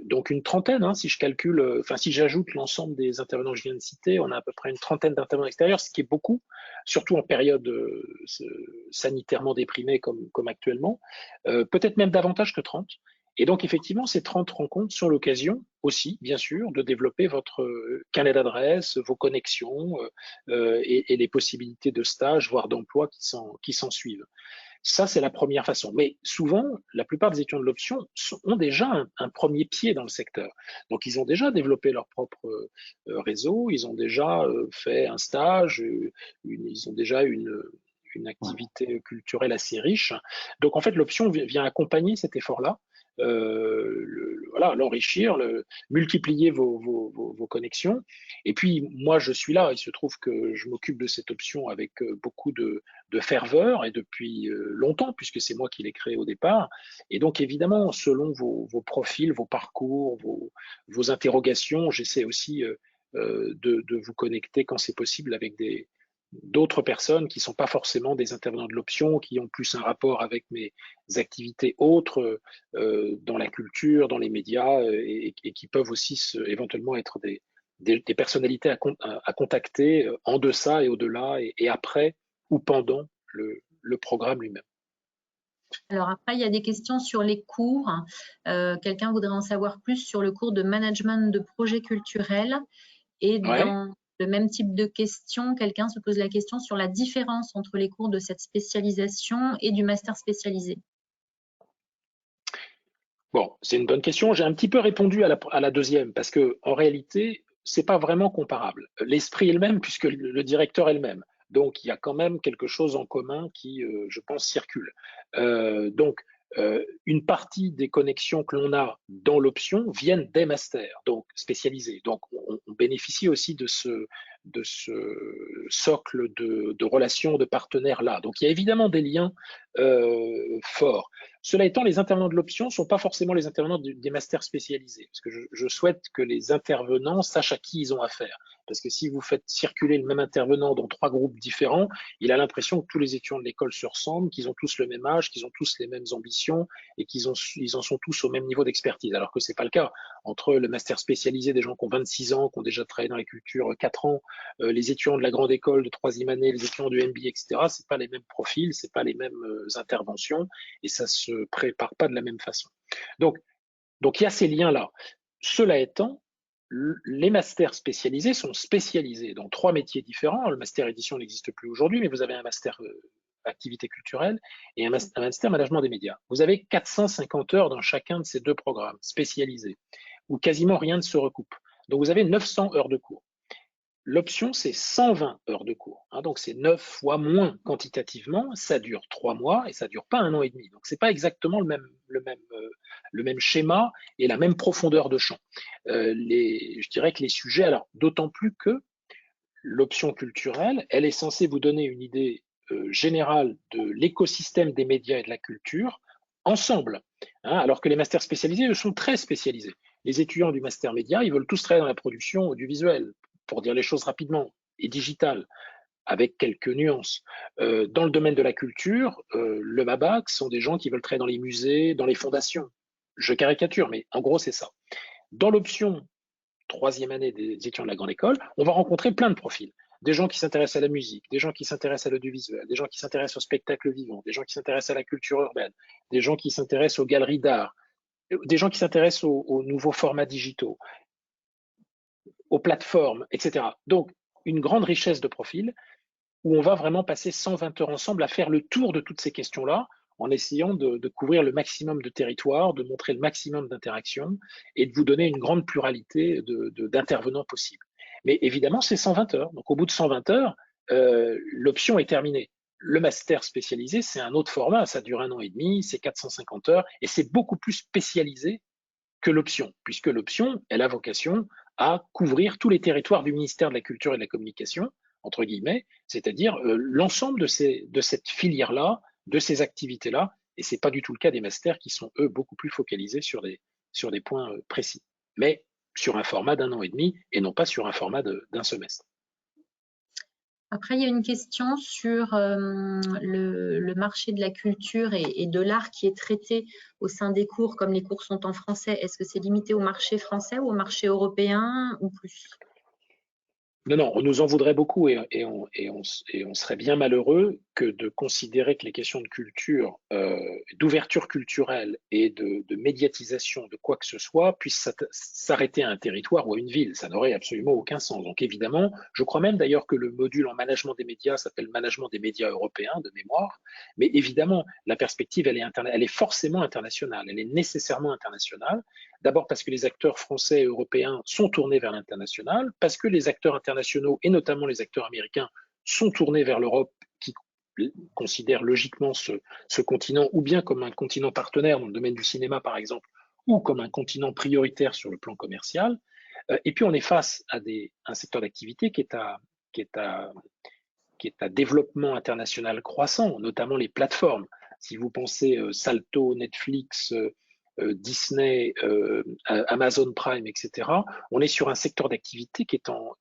donc une trentaine, hein, si je calcule, enfin si j'ajoute l'ensemble des intervenants que je viens de citer, on a à peu près une trentaine d'intervenants extérieurs, ce qui est beaucoup, surtout en période sanitairement déprimée comme actuellement, peut-être même davantage que 30. Et donc, effectivement, ces 30 rencontres sont l'occasion aussi, bien sûr, de développer votre carnet d'adresses, vos connexions et les possibilités de stage, voire d'emploi qui s'en suivent. Ça, c'est la première façon. Mais souvent, la plupart des étudiants de l'option ont déjà un premier pied dans le secteur. Donc, ils ont déjà développé leur propre réseau, ils ont déjà fait un stage, ils ont déjà une activité culturelle assez riche. Donc, en fait, l'option vient accompagner cet effort-là. Voilà, l'enrichir, multiplier vos connexions. Et puis, moi, je suis là. Il se trouve que je m'occupe de cette option avec beaucoup de ferveur et depuis longtemps, puisque c'est moi qui l'ai créé au départ. Et donc, évidemment, selon vos profils, vos parcours, vos interrogations, j'essaie aussi de vous connecter quand c'est possible avec d'autres personnes qui ne sont pas forcément des intervenants de l'option, qui ont plus un rapport avec mes activités autres dans la culture, dans les médias, et qui peuvent aussi éventuellement être des personnalités à contacter en deçà et au-delà, et après ou pendant le programme lui-même. Alors après, il y a des questions sur les cours. Quelqu'un voudrait en savoir plus sur le cours de management de projets culturels. Et dans le même type de question, quelqu'un se pose la question sur la différence entre les cours de cette spécialisation et du master spécialisé. Bon, c'est une bonne question. J'ai un petit peu répondu à la deuxième parce que en réalité, c'est pas vraiment comparable. L'esprit est le même puisque le directeur est le même. Donc, il y a quand même quelque chose en commun qui, je pense, circule. Donc, une partie des connexions que l'on a dans l'option viennent des masters, donc spécialisés. Donc, on bénéficie aussi de ce socle de relations, de partenaires là. Donc, il y a évidemment des liens forts. Cela étant, les intervenants de l'option ne sont pas forcément les intervenants des masters spécialisés, parce que je souhaite que les intervenants sachent à qui ils ont affaire. Parce que si vous faites circuler le même intervenant dans 3 groupes différents, il a l'impression que tous les étudiants de l'école se ressemblent, qu'ils ont tous le même âge, qu'ils ont tous les mêmes ambitions et ils en sont tous au même niveau d'expertise, alors que ce n'est pas le cas. Entre le master spécialisé des gens qui ont 26 ans, qui ont déjà travaillé dans la culture 4 ans, les étudiants de la grande école de 3e année, les étudiants du MBA, etc., ce n'est pas les mêmes profils, ce n'est pas les mêmes interventions et ça ne se prépare pas de la même façon. Donc il y a ces liens-là. Cela étant, les masters spécialisés sont spécialisés dans 3 métiers différents. Le master édition n'existe plus aujourd'hui, mais vous avez un master activité culturelle et un master management des médias. Vous avez 450 heures dans chacun de ces deux programmes spécialisés, où quasiment rien ne se recoupe. Donc vous avez 900 heures de cours. L'option, c'est 120 heures de cours. Hein, donc c'est 9 fois moins quantitativement, ça dure 3 mois et ça dure pas 1 an et demi. Donc c'est pas exactement le même schéma et la même profondeur de champ. Je dirais que les sujets, alors d'autant plus que l'option culturelle, elle est censée vous donner une idée générale de l'écosystème des médias et de la culture ensemble, hein, alors que les masters spécialisés, eux, sont très spécialisés. Les étudiants du master média, ils veulent tous travailler dans la production audiovisuelle, pour dire les choses rapidement, et digitale, avec quelques nuances. Dans le domaine de la culture, le MABAC sont des gens qui veulent travailler dans les musées, dans les fondations. Je caricature, mais en gros, c'est ça. Dans l'option 3e année des étudiants de la grande école, on va rencontrer plein de profils. Des gens qui s'intéressent à la musique, des gens qui s'intéressent à l'audiovisuel, des gens qui s'intéressent au spectacle vivant, des gens qui s'intéressent à la culture urbaine, des gens qui s'intéressent aux galeries d'art, des gens qui s'intéressent aux nouveaux formats digitaux, aux plateformes, etc. Donc, une grande richesse de profils où on va vraiment passer 120 heures ensemble à faire le tour de toutes ces questions-là en essayant de couvrir le maximum de territoire, de montrer le maximum d'interactions et de vous donner une grande pluralité d'intervenants possibles. Mais évidemment, c'est 120 heures. Donc, au bout de 120 heures, l'option est terminée. Le master spécialisé, c'est un autre format. Ça dure 1 an et demi, c'est 450 heures et c'est beaucoup plus spécialisé que l'option, puisque l'option, elle a vocation à couvrir tous les territoires du ministère de la Culture et de la Communication, entre guillemets, c'est-à-dire l'ensemble de cette filière-là, de ces activités-là, et ce n'est pas du tout le cas des masters qui sont, eux, beaucoup plus focalisés sur des points précis, mais sur un format d'1 an et demi et non pas sur un format d'un semestre. Après, il y a une question sur le marché de la culture et de l'art qui est traité au sein des cours, comme les cours sont en français. Est-ce que c'est limité au marché français ou au marché européen ou plus? Non, non, on nous en voudrait beaucoup et on serait bien malheureux que de considérer que les questions de culture, d'ouverture culturelle et de médiatisation de quoi que ce soit puissent s'arrêter à un territoire ou à une ville. Ça n'aurait absolument aucun sens. Donc évidemment, je crois même d'ailleurs que le module en management des médias s'appelle management des médias européens de mémoire. Mais évidemment, la perspective, elle est forcément internationale. Elle est nécessairement internationale. D'abord parce que les acteurs français et européens sont tournés vers l'international, parce que les acteurs internationaux, et notamment les acteurs américains, sont tournés vers l'Europe, qui considère logiquement ce continent ou bien comme un continent partenaire dans le domaine du cinéma, par exemple, ou comme un continent prioritaire sur le plan commercial. Et puis on est face à un secteur d'activité qui est à développement international croissant, notamment les plateformes. Si vous pensez Salto, Netflix, Disney, Amazon Prime, etc., on est sur un secteur d'activité qui est dans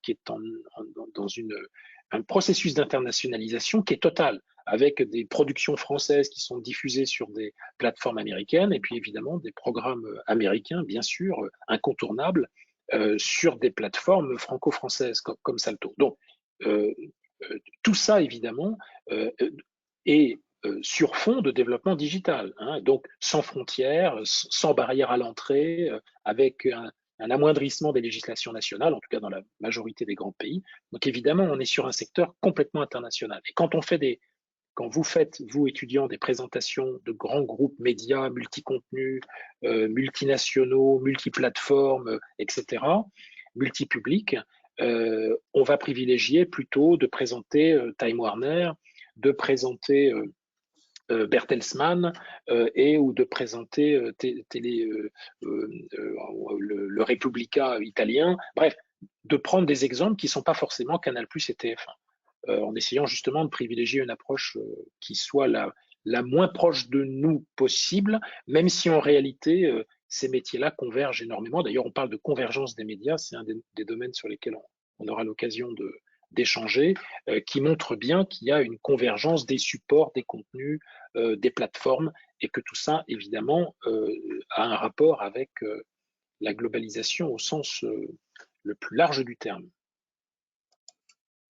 un processus d'internationalisation qui est total, avec des productions françaises qui sont diffusées sur des plateformes américaines, et puis évidemment des programmes américains, bien sûr, incontournables, sur des plateformes franco-françaises comme Salto. Donc, tout ça, évidemment, est sur fond de développement digital, hein, donc sans frontières, sans barrière à l'entrée, avec un amoindrissement des législations nationales, en tout cas dans la majorité des grands pays. Donc évidemment, on est sur un secteur complètement international. Et quand vous faites, vous étudiants, des présentations de grands groupes médias, multicontenus, multinationaux, multiplateformes, etc., multipublics, on va privilégier plutôt de présenter Time Warner, de présenter Bertelsmann ou de présenter le Repubblica italien, bref, de prendre des exemples qui ne sont pas forcément Canal+ et TF1, en essayant justement de privilégier une approche qui soit la moins proche de nous possible, même si en réalité ces métiers-là convergent énormément. D'ailleurs, on parle de convergence des médias, c'est un des domaines sur lesquels on aura l'occasion d'échanger, qui montre bien qu'il y a une convergence des supports, des contenus, des plateformes, et que tout ça, évidemment, a un rapport avec la globalisation au sens le plus large du terme.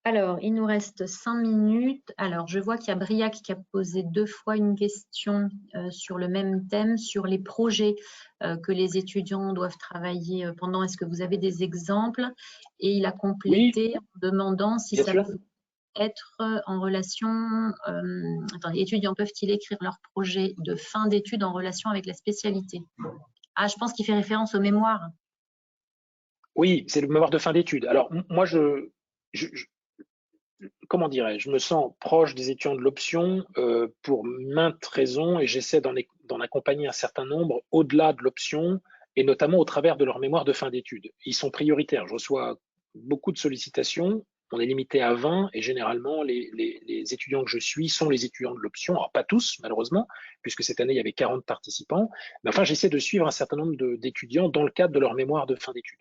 Alors, il nous reste 5 minutes. Alors, je vois qu'il y a Briac qui a posé 2 fois une question sur le même thème, sur les projets que les étudiants doivent travailler pendant. Est-ce que vous avez des exemples? Et il a complété en demandant si ça peut être en relation, attendez, étudiants peuvent-ils écrire leur projet de fin d'études en relation avec la spécialité? Ah, je pense qu'il fait référence au mémoire. Oui, c'est le mémoire de fin d'études. Alors, moi, comment dirais-je, je me sens proche des étudiants de l'option pour maintes raisons et j'essaie d'en accompagner un certain nombre au-delà de l'option et notamment au travers de leur mémoire de fin d'études. Ils sont prioritaires. Je reçois beaucoup de sollicitations. On est limité à 20 et généralement, les étudiants que je suis sont les étudiants de l'option. Alors, pas tous, malheureusement, puisque cette année, il y avait 40 participants. Mais enfin, j'essaie de suivre un certain nombre d'étudiants dans le cadre de leur mémoire de fin d'études.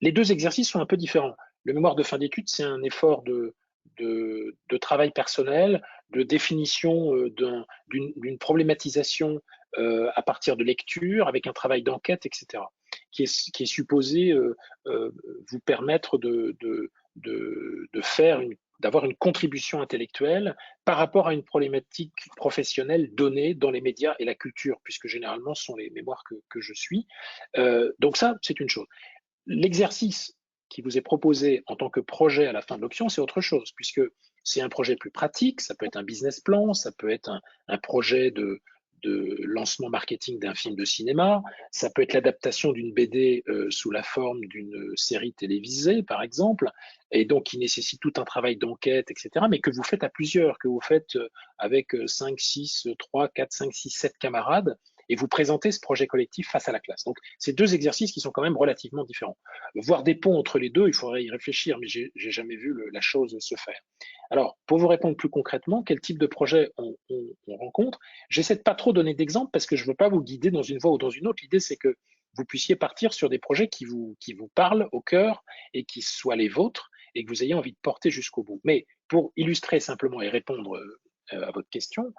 Les deux exercices sont un peu différents. Le mémoire de fin d'études, c'est un effort de travail personnel, de définition d'une problématisation à partir de lecture, avec un travail d'enquête, etc., qui est supposé vous permettre d'avoir une contribution intellectuelle par rapport à une problématique professionnelle donnée dans les médias et la culture, puisque généralement ce sont les mémoires que je suis. Donc ça, c'est une chose. L'exercice qui vous est proposé en tant que projet à la fin de l'option, c'est autre chose, puisque c'est un projet plus pratique, ça peut être un business plan, ça peut être un projet de lancement marketing d'un film de cinéma, ça peut être l'adaptation d'une BD sous la forme d'une série télévisée, par exemple, et donc qui nécessite tout un travail d'enquête, etc., mais que vous faites à plusieurs, que vous faites avec 5, 6, 3, 4, 5, 6, 7 camarades, et vous présentez ce projet collectif face à la classe. Donc, c'est deux exercices qui sont quand même relativement différents. Voir des ponts entre les deux, il faudrait y réfléchir, mais j'ai jamais vu la chose se faire. Alors, pour vous répondre plus concrètement, quel type de projet on rencontre? J'essaie de pas trop donner d'exemples parce que je veux pas vous guider dans une voie ou dans une autre. L'idée, c'est que vous puissiez partir sur des projets qui vous parlent au cœur et qui soient les vôtres et que vous ayez envie de porter jusqu'au bout. Mais pour illustrer simplement et répondre à votre question,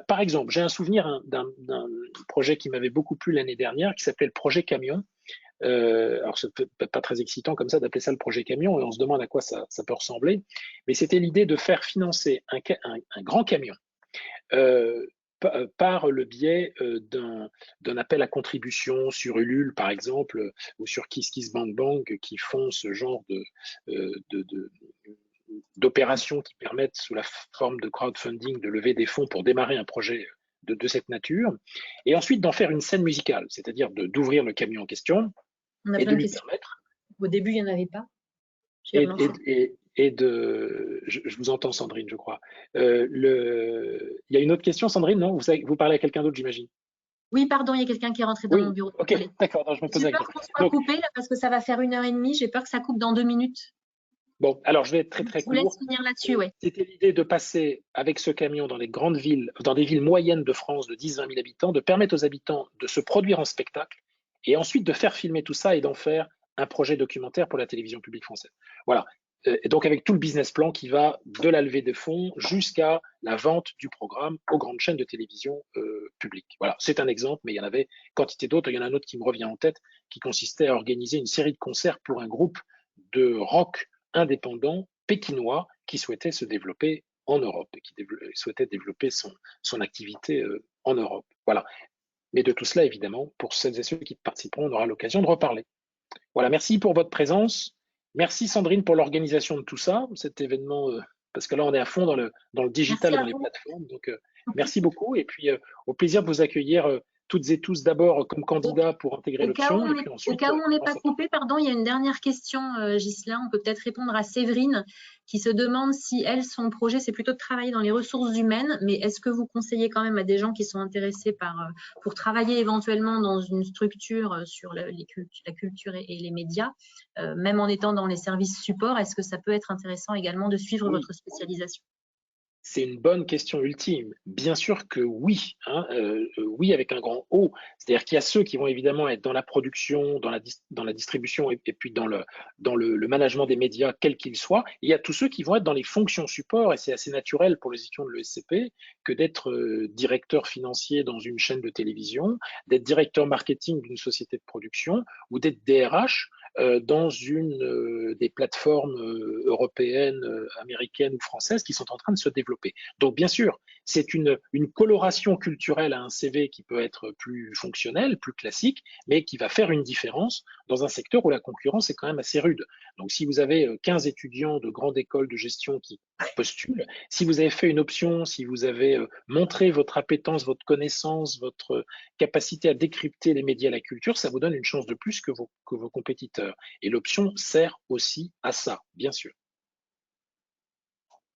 par exemple, j'ai un souvenir d'un projet qui m'avait beaucoup plu l'année dernière, qui s'appelait le projet Camion. Alors, c'est peut-être pas très excitant comme ça d'appeler ça le projet Camion, et on se demande à quoi ça peut ressembler, mais c'était l'idée de faire financer un grand camion par le biais d'un appel à contribution sur Ulule, par exemple, ou sur KissKissBankBank, qui font ce genre d'opérations qui permettent, sous la forme de crowdfunding, de lever des fonds pour démarrer un projet de cette nature, et ensuite d'en faire une scène musicale, c'est-à-dire d'ouvrir le camion en question et de lui permettre. Au début, il n'y en avait pas. Je vous entends, Sandrine, je crois. Il y a une autre question, Sandrine, non? Vous parlez à quelqu'un d'autre, j'imagine. Oui, pardon, il y a quelqu'un qui est rentré dans mon bureau. Ok, d'accord, je me posais la question. J'ai peur qu'on soit coupé là, parce que ça va faire 1h30. J'ai peur que ça coupe dans 2 minutes. Bon, alors je vais être très court. Je vous laisse finir là-dessus, oui. C'était l'idée de passer avec ce camion dans les grandes villes, dans des villes moyennes de France de 10-20 000 habitants, de permettre aux habitants de se produire en spectacle et ensuite de faire filmer tout ça et d'en faire un projet documentaire pour la télévision publique française. Voilà. Et donc avec tout le business plan qui va de la levée de fonds jusqu'à la vente du programme aux grandes chaînes de télévision publiques. Voilà, c'est un exemple, mais il y en avait quantité d'autres. Il y en a un autre qui me revient en tête, qui consistait à organiser une série de concerts pour un groupe de rock indépendant pékinois qui souhaitait se développer en Europe et qui souhaitait développer son activité en Europe. Voilà. Mais de tout cela, évidemment, pour celles et ceux qui participeront, on aura l'occasion de reparler. Voilà, merci pour votre présence. Merci Sandrine pour l'organisation de tout ça, cet événement, parce que là on est à fond dans le digital et dans les plateformes. Donc merci beaucoup et puis au plaisir de vous accueillir toutes et tous d'abord comme candidats pour intégrer l'option. Au cas où on n'est pas coupé, pardon, il y a une dernière question, Ghislain. On peut peut-être répondre à Séverine qui se demande si elle, son projet, c'est plutôt de travailler dans les ressources humaines, mais est-ce que vous conseillez quand même à des gens qui sont intéressés pour travailler éventuellement dans une structure sur la culture et les médias, même en étant dans les services support, est-ce que ça peut être intéressant également de suivre votre spécialisation? C'est une bonne question ultime. Bien sûr que oui, oui avec un grand O. C'est-à-dire qu'il y a ceux qui vont évidemment être dans la production, dans la distribution et puis dans le management des médias, quel qu'il soit. Et il y a tous ceux qui vont être dans les fonctions support, et c'est assez naturel pour les étudiants de l'ESCP que d'être directeur financier dans une chaîne de télévision, d'être directeur marketing d'une société de production ou d'être DRH dans des plateformes européennes, américaines ou françaises qui sont en train de se développer. Donc bien sûr, c'est une coloration culturelle à un CV qui peut être plus fonctionnel, plus classique, mais qui va faire une différence dans un secteur où la concurrence est quand même assez rude. Donc, si vous avez 15 étudiants de grande école de gestion qui postulent, si vous avez fait une option, si vous avez montré votre appétence, votre connaissance, votre capacité à décrypter les médias et la culture, ça vous donne une chance de plus que vos compétiteurs. Et l'option sert aussi à ça, bien sûr.